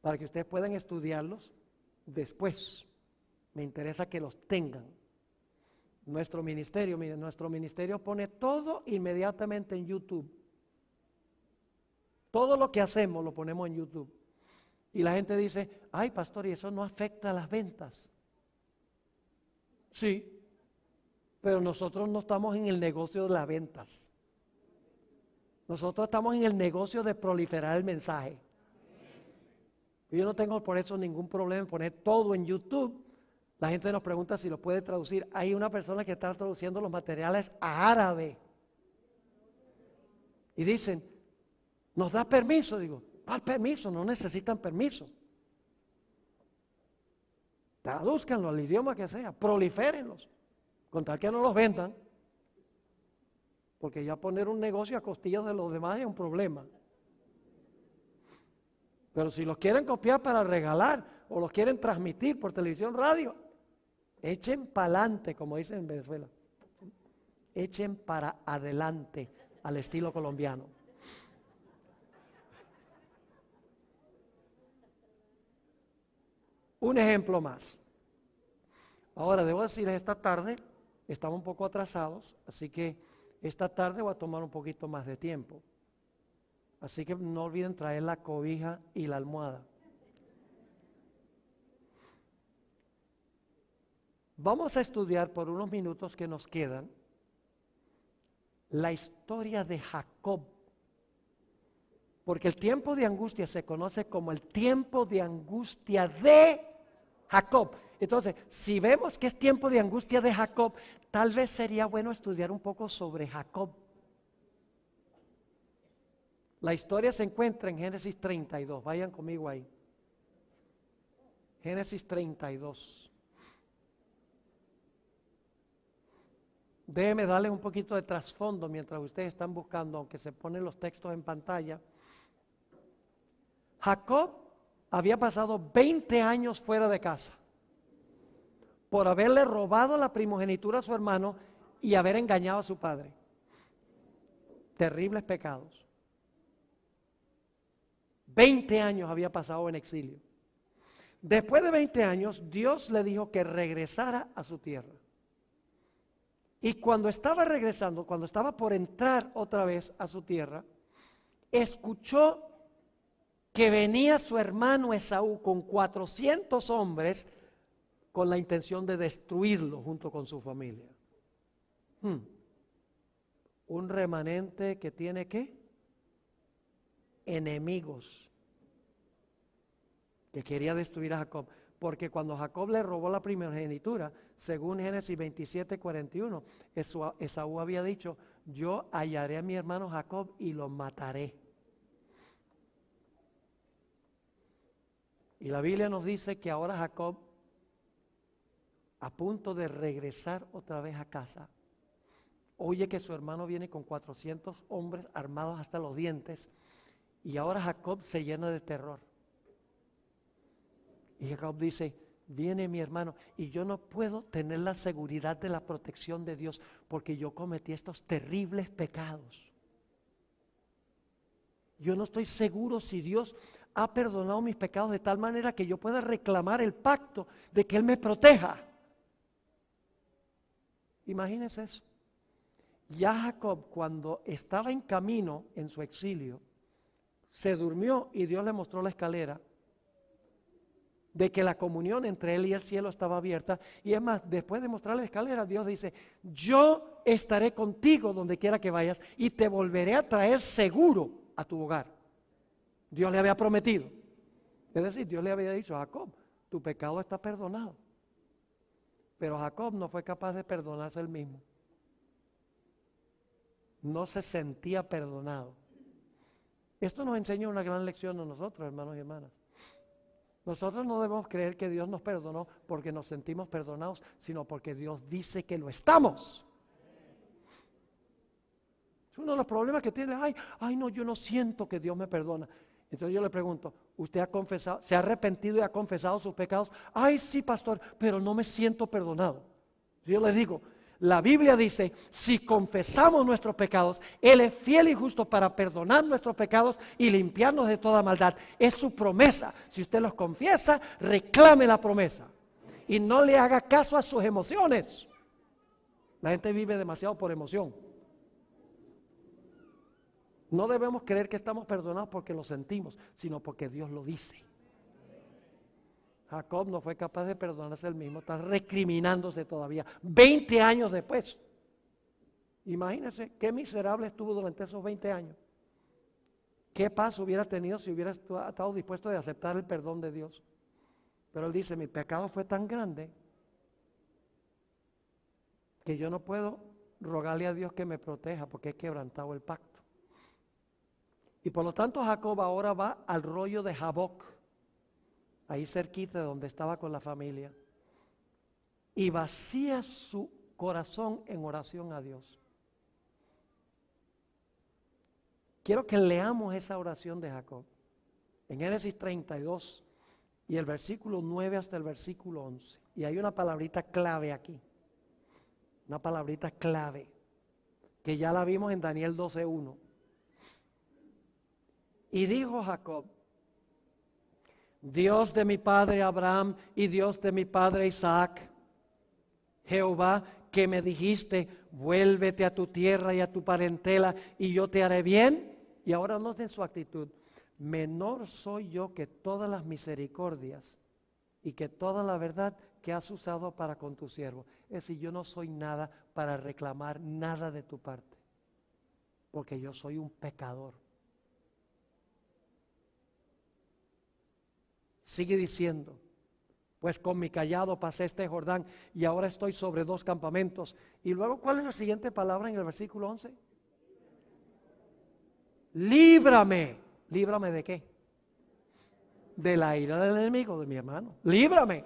para que ustedes puedan estudiarlos después. Me interesa que los tengan. Nuestro ministerio, miren, nuestro ministerio pone todo inmediatamente en YouTube. Todo lo que hacemos lo ponemos en YouTube. Y la gente dice, ay pastor, y eso no afecta a las ventas. Sí, pero nosotros no estamos en el negocio de las ventas. Nosotros estamos en el negocio de proliferar el mensaje. Yo no tengo por eso ningún problema en poner todo en YouTube. La gente nos pregunta si lo puede traducir. Hay una persona que está traduciendo los materiales a árabe. Y dicen, ¿nos da permiso? Digo, ¿cuál permiso? No necesitan permiso. Tradúzcanlo al idioma que sea, proliférenlos, con tal que no los vendan. Porque ya poner un negocio a costillas de los demás es un problema. Pero si los quieren copiar para regalar o los quieren transmitir por televisión, radio, echen para adelante, como dicen en Venezuela. Echen para adelante al estilo colombiano. Un ejemplo más. Ahora, debo decirles, esta tarde estamos un poco atrasados, así que esta tarde voy a tomar un poquito más de tiempo. Así que no olviden traer la cobija y la almohada. Vamos a estudiar por unos minutos que nos quedan la historia de Jacob. Porque el tiempo de angustia se conoce como el tiempo de angustia de Jacob. Entonces, si vemos que es tiempo de angustia de Jacob, tal vez sería bueno estudiar un poco sobre Jacob. La historia se encuentra en Génesis 32. Vayan conmigo ahí. Génesis 32. Déjenme darles un poquito de trasfondo mientras ustedes están buscando, aunque se ponen los textos en pantalla. Jacob había pasado 20 años fuera de casa por haberle robado la primogenitura a su hermano y haber engañado a su padre. Terribles pecados. 20 años había pasado en exilio. Después de 20 años, Dios le dijo que regresara a su tierra. Y cuando estaba regresando, cuando estaba por entrar otra vez a su tierra, escuchó que venía su hermano Esaú con 400 hombres con la intención de destruirlo junto con su familia. Un remanente que tiene ¿qué? Enemigos, que quería destruir a Jacob, porque cuando Jacob le robó la primogenitura, según Génesis 27:41, Esaú había dicho, yo hallaré a mi hermano Jacob y lo mataré. Y la Biblia nos dice que ahora Jacob, a punto de regresar otra vez a casa, oye que su hermano viene con 400 hombres armados hasta los dientes. Y ahora Jacob se llena de terror. Y Jacob dice, viene mi hermano y yo no puedo tener la seguridad de la protección de Dios porque yo cometí estos terribles pecados. Yo no estoy seguro si Dios ha perdonado mis pecados de tal manera que yo pueda reclamar el pacto de que Él me proteja. Imagínense eso. Ya Jacob, cuando estaba en camino en su exilio, se durmió y Dios le mostró la escalera de que la comunión entre él y el cielo estaba abierta. Y es más, después de mostrar la escalera, Dios dice, yo estaré contigo donde quiera que vayas y te volveré a traer seguro a tu hogar. Dios le había prometido. Es decir, Dios le había dicho a Jacob, tu pecado está perdonado. Pero Jacob no fue capaz de perdonarse él mismo. No se sentía perdonado. Esto nos enseña una gran lección a nosotros, hermanos y hermanas. Nosotros no debemos creer que Dios nos perdonó porque nos sentimos perdonados, sino porque Dios dice que lo estamos. Es uno de los problemas que tiene, ay no, yo no siento que Dios me perdona. Entonces yo le pregunto, ¿usted ha confesado, se ha arrepentido y ha confesado sus pecados? Ay sí, pastor, pero no me siento perdonado. Yo le digo, la Biblia dice, si confesamos nuestros pecados, Él es fiel y justo para perdonar nuestros pecados y limpiarnos de toda maldad. Es su promesa. Si usted los confiesa, reclame la promesa. Y no le haga caso a sus emociones. La gente vive demasiado por emoción. No debemos creer que estamos perdonados porque lo sentimos, sino porque Dios lo dice. Jacob no fue capaz de perdonarse él mismo, está recriminándose todavía, 20 años después. Imagínense qué miserable estuvo durante esos 20 años. ¿Qué paz hubiera tenido si hubiera estado dispuesto a aceptar el perdón de Dios? Pero él dice, mi pecado fue tan grande que yo no puedo rogarle a Dios que me proteja porque he quebrantado el pacto. Y por lo tanto Jacob ahora va al rollo de Jaboc, ahí cerquita de donde estaba con la familia, y vacía su corazón en oración a Dios. Quiero que leamos esa oración de Jacob en Génesis 32 y el versículo 9 hasta el versículo 11. Y hay una palabrita clave aquí, una palabrita clave que ya la vimos en Daniel 12:1. Y dijo Jacob, Dios de mi padre Abraham y Dios de mi padre Isaac, Jehová, que me dijiste, vuélvete a tu tierra y a tu parentela y yo te haré bien. Y ahora noten su actitud, menor soy yo que todas las misericordias y que toda la verdad que has usado para con tu siervo. Es decir, yo no soy nada para reclamar nada de tu parte, porque yo soy un pecador. Sigue diciendo, pues con mi cayado pasé este Jordán y ahora estoy sobre 2 campamentos. Y luego, ¿cuál es la siguiente palabra en el versículo 11? Líbrame. ¿Líbrame de qué? De la ira del enemigo, de mi hermano. Líbrame.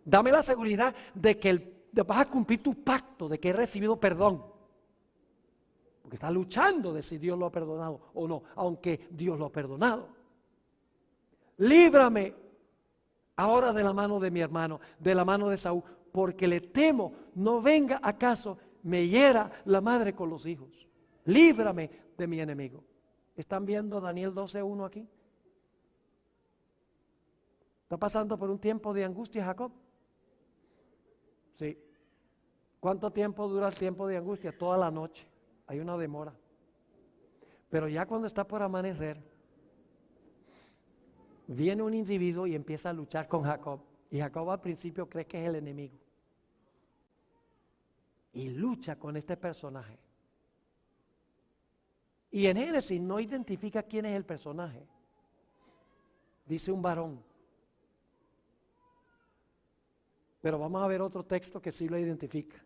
Dame la seguridad de que vas a cumplir tu pacto, de que he recibido perdón. Porque está luchando de si Dios lo ha perdonado o no, aunque Dios lo ha perdonado. Líbrame ahora de la mano de mi hermano, de la mano de Saúl, porque le temo, no venga acaso, me hiera la madre con los hijos. Líbrame de mi enemigo. ¿Están viendo Daniel 12:1 aquí? ¿Está pasando por un tiempo de angustia Jacob? Sí. ¿Cuánto tiempo dura el tiempo de angustia? Toda la noche. Hay una demora. Pero ya cuando está por amanecer, viene un individuo y empieza a luchar con Jacob. Y Jacob al principio cree que es el enemigo. Y lucha con este personaje. Y en Génesis no identifica quién es el personaje. Dice un varón. Pero vamos a ver otro texto que sí lo identifica.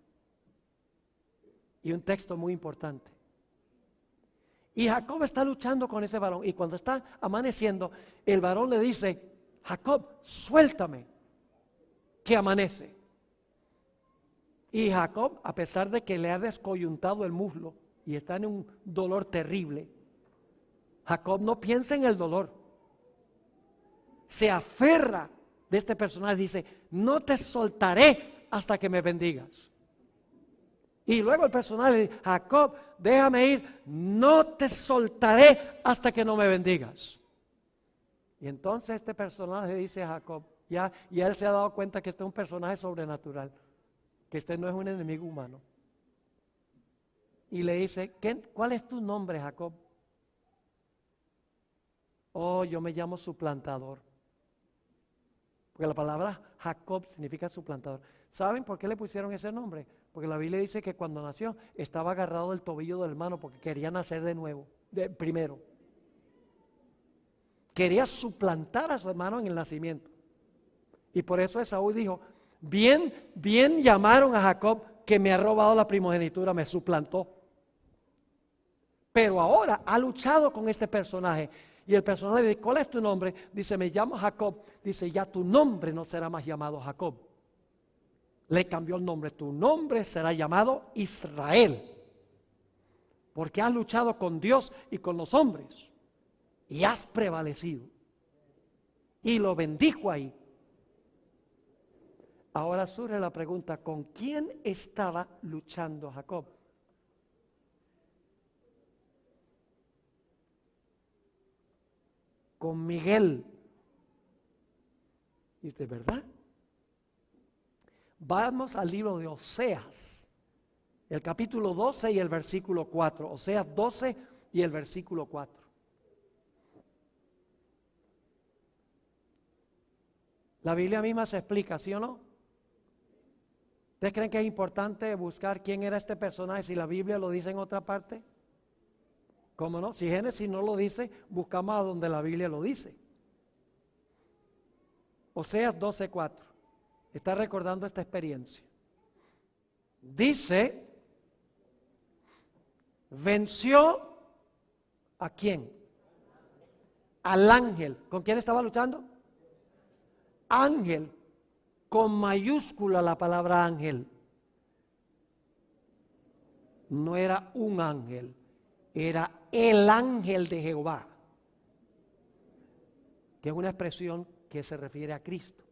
Y un texto muy importante. Y Jacob está luchando con ese varón. Y cuando está amaneciendo, el varón le dice, Jacob, suéltame, que amanece. Y Jacob, a pesar de que le ha descoyuntado el muslo y está en un dolor terrible, Jacob no piensa en el dolor. Se aferra de este personaje, dice, no te soltaré hasta que me bendigas. Y luego el personaje le dice, Jacob, déjame ir, no te soltaré hasta que no me bendigas. Y entonces este personaje dice a Jacob, ya él se ha dado cuenta que este es un personaje sobrenatural, que este no es un enemigo humano. Y le dice, ¿cuál es tu nombre, Jacob? Oh, yo me llamo suplantador. Porque la palabra Jacob significa suplantador. ¿Saben por qué le pusieron ese nombre? Porque la Biblia dice que cuando nació estaba agarrado del tobillo del hermano porque quería nacer de nuevo, primero. Quería suplantar a su hermano en el nacimiento. Y por eso Esaú dijo, bien llamaron a Jacob que me ha robado la primogenitura, me suplantó. Pero ahora ha luchado con este personaje. Y el personaje dice, ¿cuál es tu nombre? Dice, me llamo Jacob. Dice, ya tu nombre no será más llamado Jacob. Le cambió el nombre. Tu nombre será llamado Israel. Porque has luchado con Dios y con los hombres. Y has prevalecido. Y lo bendijo ahí. Ahora surge la pregunta, ¿con quién estaba luchando Jacob? Con Miguel. Y de verdad. Vamos al libro de Oseas, el capítulo 12 y el versículo 4. Oseas 12 y el versículo 4. La Biblia misma se explica, ¿sí o no? ¿Ustedes creen que es importante buscar quién era este personaje si la Biblia lo dice en otra parte? ¿Cómo no? Si Génesis no lo dice, buscamos a donde la Biblia lo dice. Oseas 12:4. Está recordando esta experiencia. Dice, venció ¿a quién? Al ángel. ¿Con quién estaba luchando? Ángel, con mayúscula la palabra ángel. No era un ángel, era el ángel de Jehová, que es una expresión que se refiere a Cristo.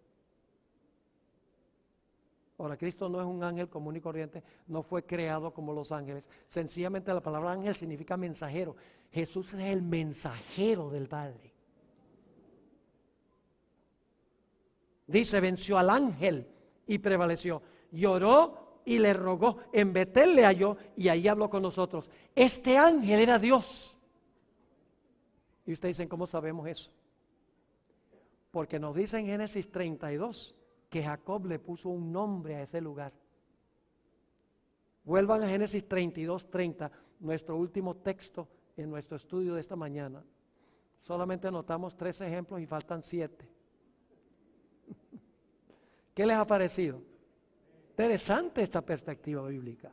Ahora, Cristo no es un ángel común y corriente, no fue creado como los ángeles. Sencillamente la palabra ángel significa mensajero. Jesús es el mensajero del Padre. Dice, venció al ángel y prevaleció. Lloró y le rogó. En Betel le halló y ahí habló con nosotros. Este ángel era Dios. Y ustedes dicen, ¿cómo sabemos eso? Porque nos dice en Génesis 32 que Jacob le puso un nombre a ese lugar. Vuelvan a Génesis 32:30, nuestro último texto en nuestro estudio de esta mañana. Solamente anotamos 3 ejemplos y faltan 7. ¿Qué les ha parecido? Interesante esta perspectiva bíblica.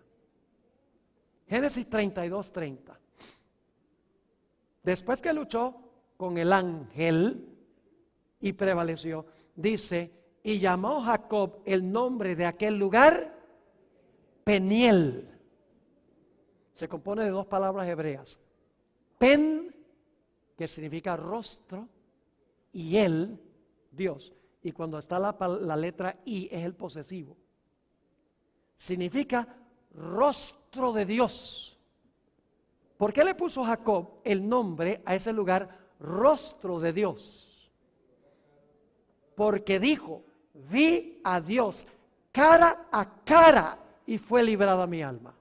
Génesis 32:30. Después que luchó con el ángel y prevaleció, dice, y llamó Jacob el nombre de aquel lugar Peniel. Se compone de 2 palabras hebreas. Pen, que significa rostro, y el, Dios. Y cuando está la letra I es el posesivo. Significa rostro de Dios. ¿Por qué le puso Jacob el nombre a ese lugar rostro de Dios? Porque dijo, vi a Dios cara a cara y fue librada mi alma.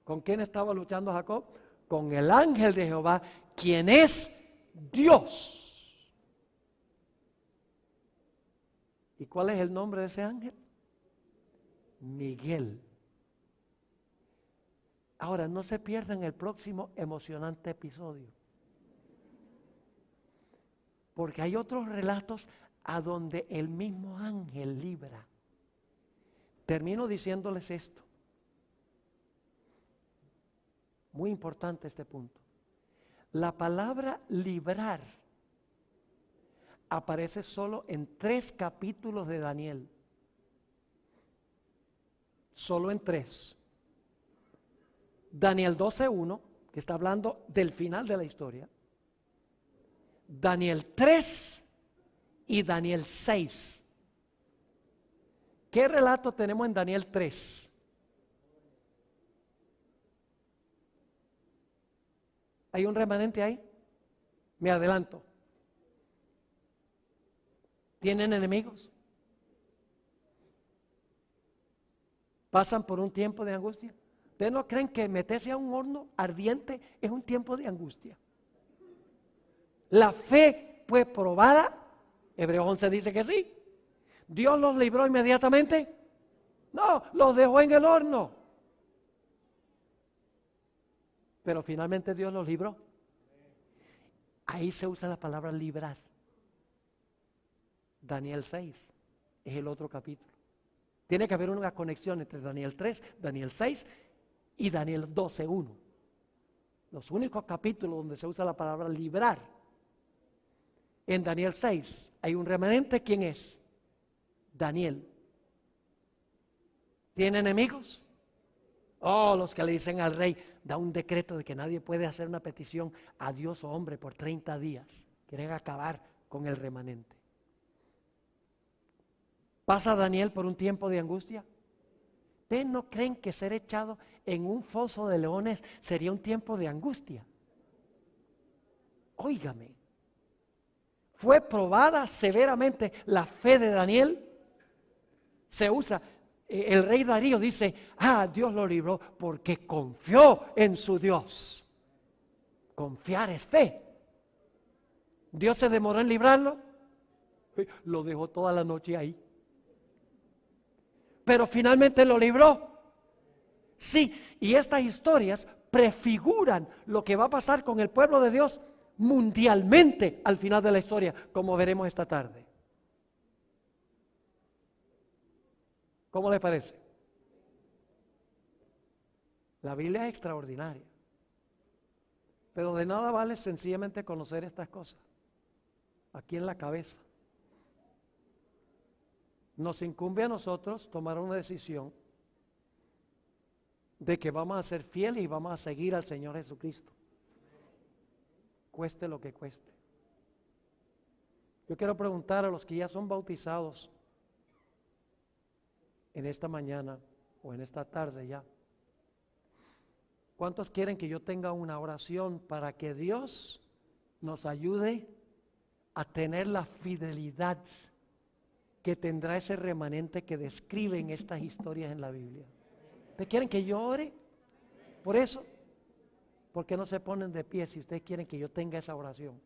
¿Con quién estaba luchando Jacob? Con el ángel de Jehová, quien es Dios. ¿Y cuál es el nombre de ese ángel? Miguel. Ahora, no se pierdan el próximo emocionante episodio, porque hay otros relatos a donde el mismo ángel libra. Termino diciéndoles esto. Muy importante este punto. La palabra librar aparece solo en 3 capítulos de Daniel. Solo en 3. Daniel 12:1, que está hablando del final de la historia. Daniel 3 y Daniel 6. ¿Qué relato tenemos en Daniel 3? ¿Hay un remanente ahí? Me adelanto. ¿Tienen enemigos? ¿Pasan por un tiempo de angustia? ¿Ustedes no creen que meterse a un horno ardiente es un tiempo de angustia? La fe fue probada. Hebreos 11 dice que sí. ¿Dios los libró inmediatamente? No, los dejó en el horno. Pero finalmente Dios los libró. Ahí se usa la palabra librar. Daniel 6 es el otro capítulo. Tiene que haber una conexión entre Daniel 3, Daniel 6 y Daniel 12:1. Los únicos capítulos donde se usa la palabra librar. En Daniel 6 hay un remanente. ¿Quién es? Daniel. ¿Tiene enemigos? Oh, los que le dicen al rey, da un decreto de que nadie puede hacer una petición a Dios o hombre por 30 días. Quieren acabar con el remanente. ¿Pasa Daniel por un tiempo de angustia? ¿Ustedes no creen que ser echado en un foso de leones sería un tiempo de angustia? Óigame. Fue probada severamente la fe de Daniel. Se usa, el rey Darío dice, Dios lo libró porque confió en su Dios. Confiar es fe. ¿Dios se demoró en librarlo? Lo dejó toda la noche ahí. Pero finalmente lo libró. Sí, y estas historias prefiguran lo que va a pasar con el pueblo de Dios mundialmente al final de la historia, como veremos esta tarde. ¿Cómo le parece? La Biblia es extraordinaria, pero de nada vale sencillamente conocer estas cosas aquí en la cabeza. Nos incumbe a nosotros tomar una decisión de que vamos a ser fieles y vamos a seguir al Señor Jesucristo, cueste lo que cueste. Yo quiero preguntar a los que ya son bautizados en esta mañana o en esta tarde ya, ¿cuántos quieren que yo tenga una oración para que Dios nos ayude a tener la fidelidad que tendrá ese remanente que describen estas historias en la Biblia? ¿Ustedes quieren que yo ore por eso? ¿Por qué no se ponen de pie si ustedes quieren que yo tenga esa oración?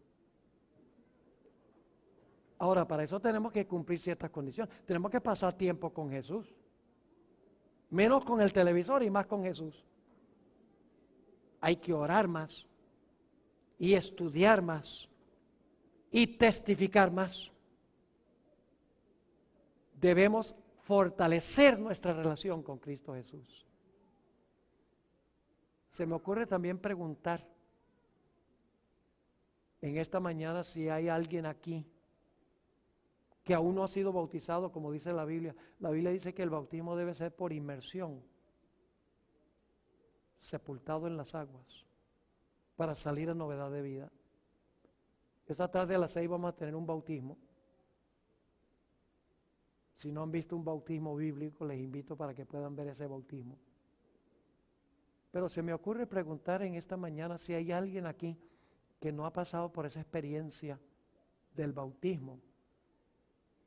Ahora, para eso tenemos que cumplir ciertas condiciones. Tenemos que pasar tiempo con Jesús. Menos con el televisor y más con Jesús. Hay que orar más y estudiar más y testificar más. Debemos fortalecer nuestra relación con Cristo Jesús. Se me ocurre también preguntar en esta mañana si hay alguien aquí que aún no ha sido bautizado, como dice la Biblia. La Biblia dice que el bautismo debe ser por inmersión, sepultado en las aguas, para salir en novedad de vida. Esta tarde a las 6 vamos a tener un bautismo. Si no han visto un bautismo bíblico, les invito para que puedan ver ese bautismo. Pero se me ocurre preguntar en esta mañana si hay alguien aquí que no ha pasado por esa experiencia del bautismo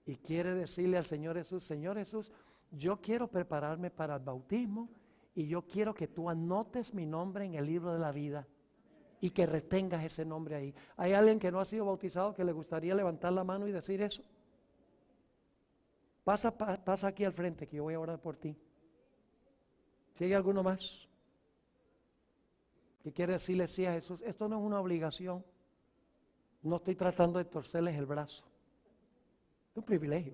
y quiere decirle al Señor Jesús, yo quiero prepararme para el bautismo y yo quiero que tú anotes mi nombre en el libro de la vida y que retengas ese nombre ahí. ¿Hay alguien que no ha sido bautizado que le gustaría levantar la mano y decir eso? Pasa aquí al frente que yo voy a orar por ti. Si hay alguno más que quiere decirle sí a Jesús, esto no es una obligación. No estoy tratando de torcerles el brazo. Es un privilegio.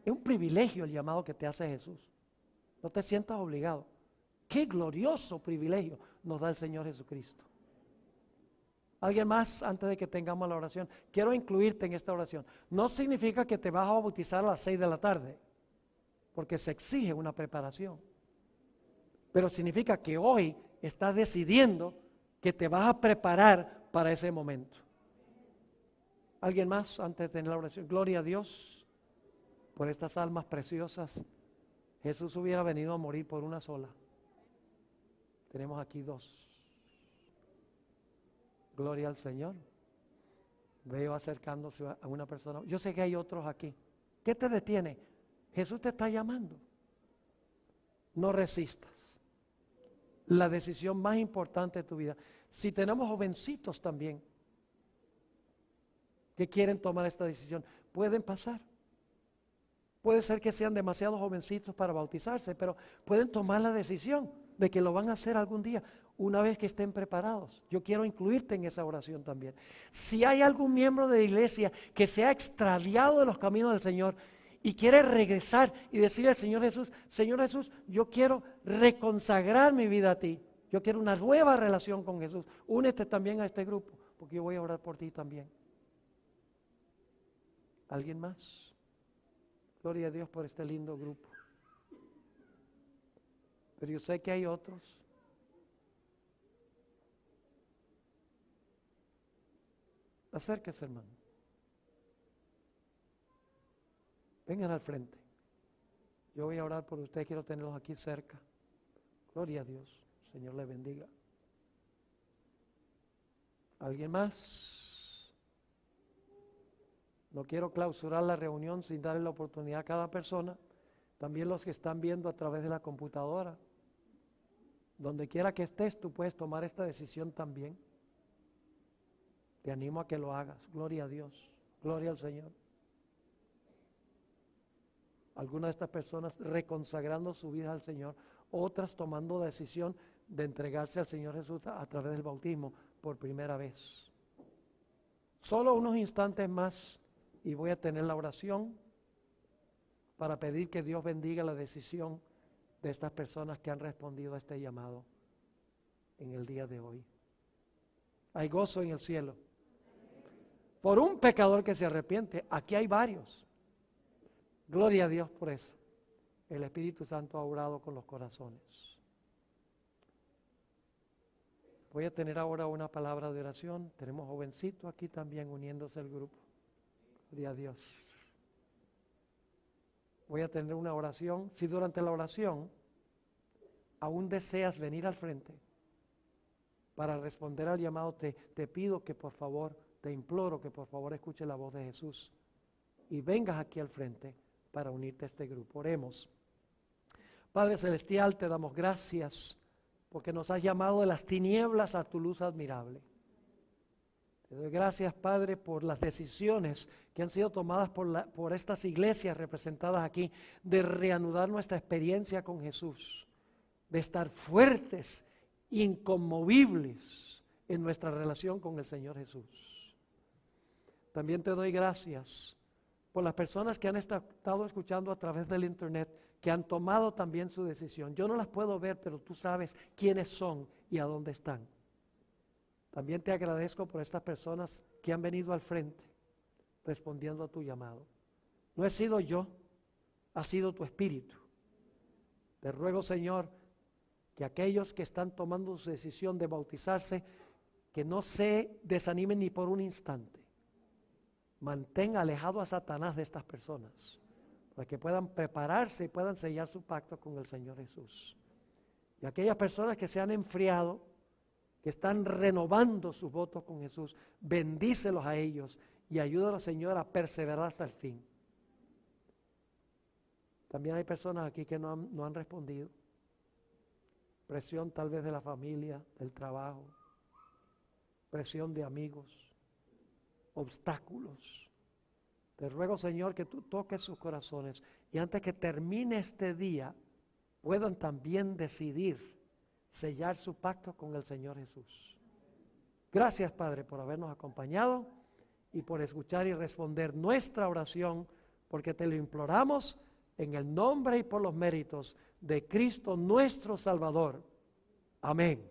Es un privilegio el llamado que te hace Jesús. No te sientas obligado. Qué glorioso privilegio nos da el Señor Jesucristo. ¿Alguien más antes de que tengamos la oración? Quiero incluirte en esta oración. No significa que te vas a bautizar a las 6 de la tarde, porque se exige una preparación. Pero significa que hoy estás decidiendo que te vas a preparar para ese momento. ¿Alguien más antes de tener la oración? Gloria a Dios por estas almas preciosas. Jesús hubiera venido a morir por una sola. Tenemos aquí dos. Gloria al Señor. Veo acercándose a una persona. Yo sé que hay otros aquí. ¿Qué te detiene? Jesús te está llamando. No resistas. La decisión más importante de tu vida. Si tenemos jovencitos también que quieren tomar esta decisión, pueden pasar. Puede ser que sean demasiado jovencitos para bautizarse, pero pueden tomar la decisión de que lo van a hacer algún día, una vez que estén preparados. Yo quiero incluirte en esa oración también. Si hay algún miembro de la iglesia que se ha extraviado de los caminos del Señor y quiere regresar y decirle al Señor Jesús, yo quiero reconsagrar mi vida a ti. Yo quiero una nueva relación con Jesús. Únete también a este grupo, porque yo voy a orar por ti también. ¿Alguien más? Gloria a Dios por este lindo grupo. Pero yo sé que hay otros. Acérquese, hermano. Vengan al frente. Yo voy a orar por ustedes, quiero tenerlos aquí cerca. Gloria a Dios. Señor le bendiga. ¿Alguien más? No quiero clausurar la reunión sin darle la oportunidad a cada persona. También los que están viendo a través de la computadora. Donde quiera que estés, tú puedes tomar esta decisión también. Te animo a que lo hagas. Gloria a Dios. Gloria al Señor. Algunas de estas personas reconsagrando su vida al Señor, otras tomando la decisión de entregarse al Señor Jesús a través del bautismo por primera vez. Solo unos instantes más y voy a tener la oración para pedir que Dios bendiga la decisión de estas personas que han respondido a este llamado en el día de hoy. Hay gozo en el cielo. Por un pecador que se arrepiente, aquí hay varios. Gloria a Dios por eso. El Espíritu Santo ha orado con los corazones. Voy a tener ahora una palabra de oración. Tenemos jovencitos aquí también uniéndose al grupo. Gloria a Dios. Voy a tener una oración. Si durante la oración aún deseas venir al frente para responder al llamado, te pido que por favor, te imploro que por favor escuche la voz de Jesús y vengas aquí al frente para unirte a este grupo. Oremos. Padre Celestial, te damos gracias porque nos has llamado de las tinieblas a tu luz admirable. Te doy gracias, Padre, por las decisiones que han sido tomadas por estas iglesias representadas aquí, de reanudar nuestra experiencia con Jesús, de estar fuertes, inconmovibles en nuestra relación con el Señor Jesús. También te doy gracias por las personas que han estado escuchando a través del internet, que han tomado también su decisión. Yo no las puedo ver, pero tú sabes quiénes son y a dónde están. También te agradezco por estas personas que han venido al frente respondiendo a tu llamado. No he sido yo, ha sido tu Espíritu. Te ruego, Señor, que aquellos que están tomando su decisión de bautizarse, que no se desanimen ni por un instante. Mantén alejado a Satanás de estas personas, para que puedan prepararse y puedan sellar su pacto con el Señor Jesús. Y aquellas personas que se han enfriado, que están renovando sus votos con Jesús, bendícelos a ellos y ayúdalos, Señor, a perseverar hasta el fin. También hay personas aquí que no han respondido. Presión tal vez de la familia, del trabajo, presión de amigos, obstáculos. Te ruego, Señor, que tú toques sus corazones y antes que termine este día puedan también decidir sellar su pacto con el Señor Jesús. Gracias, Padre, por habernos acompañado y por escuchar y responder nuestra oración, porque te lo imploramos en el nombre y por los méritos de Cristo nuestro Salvador. Amén.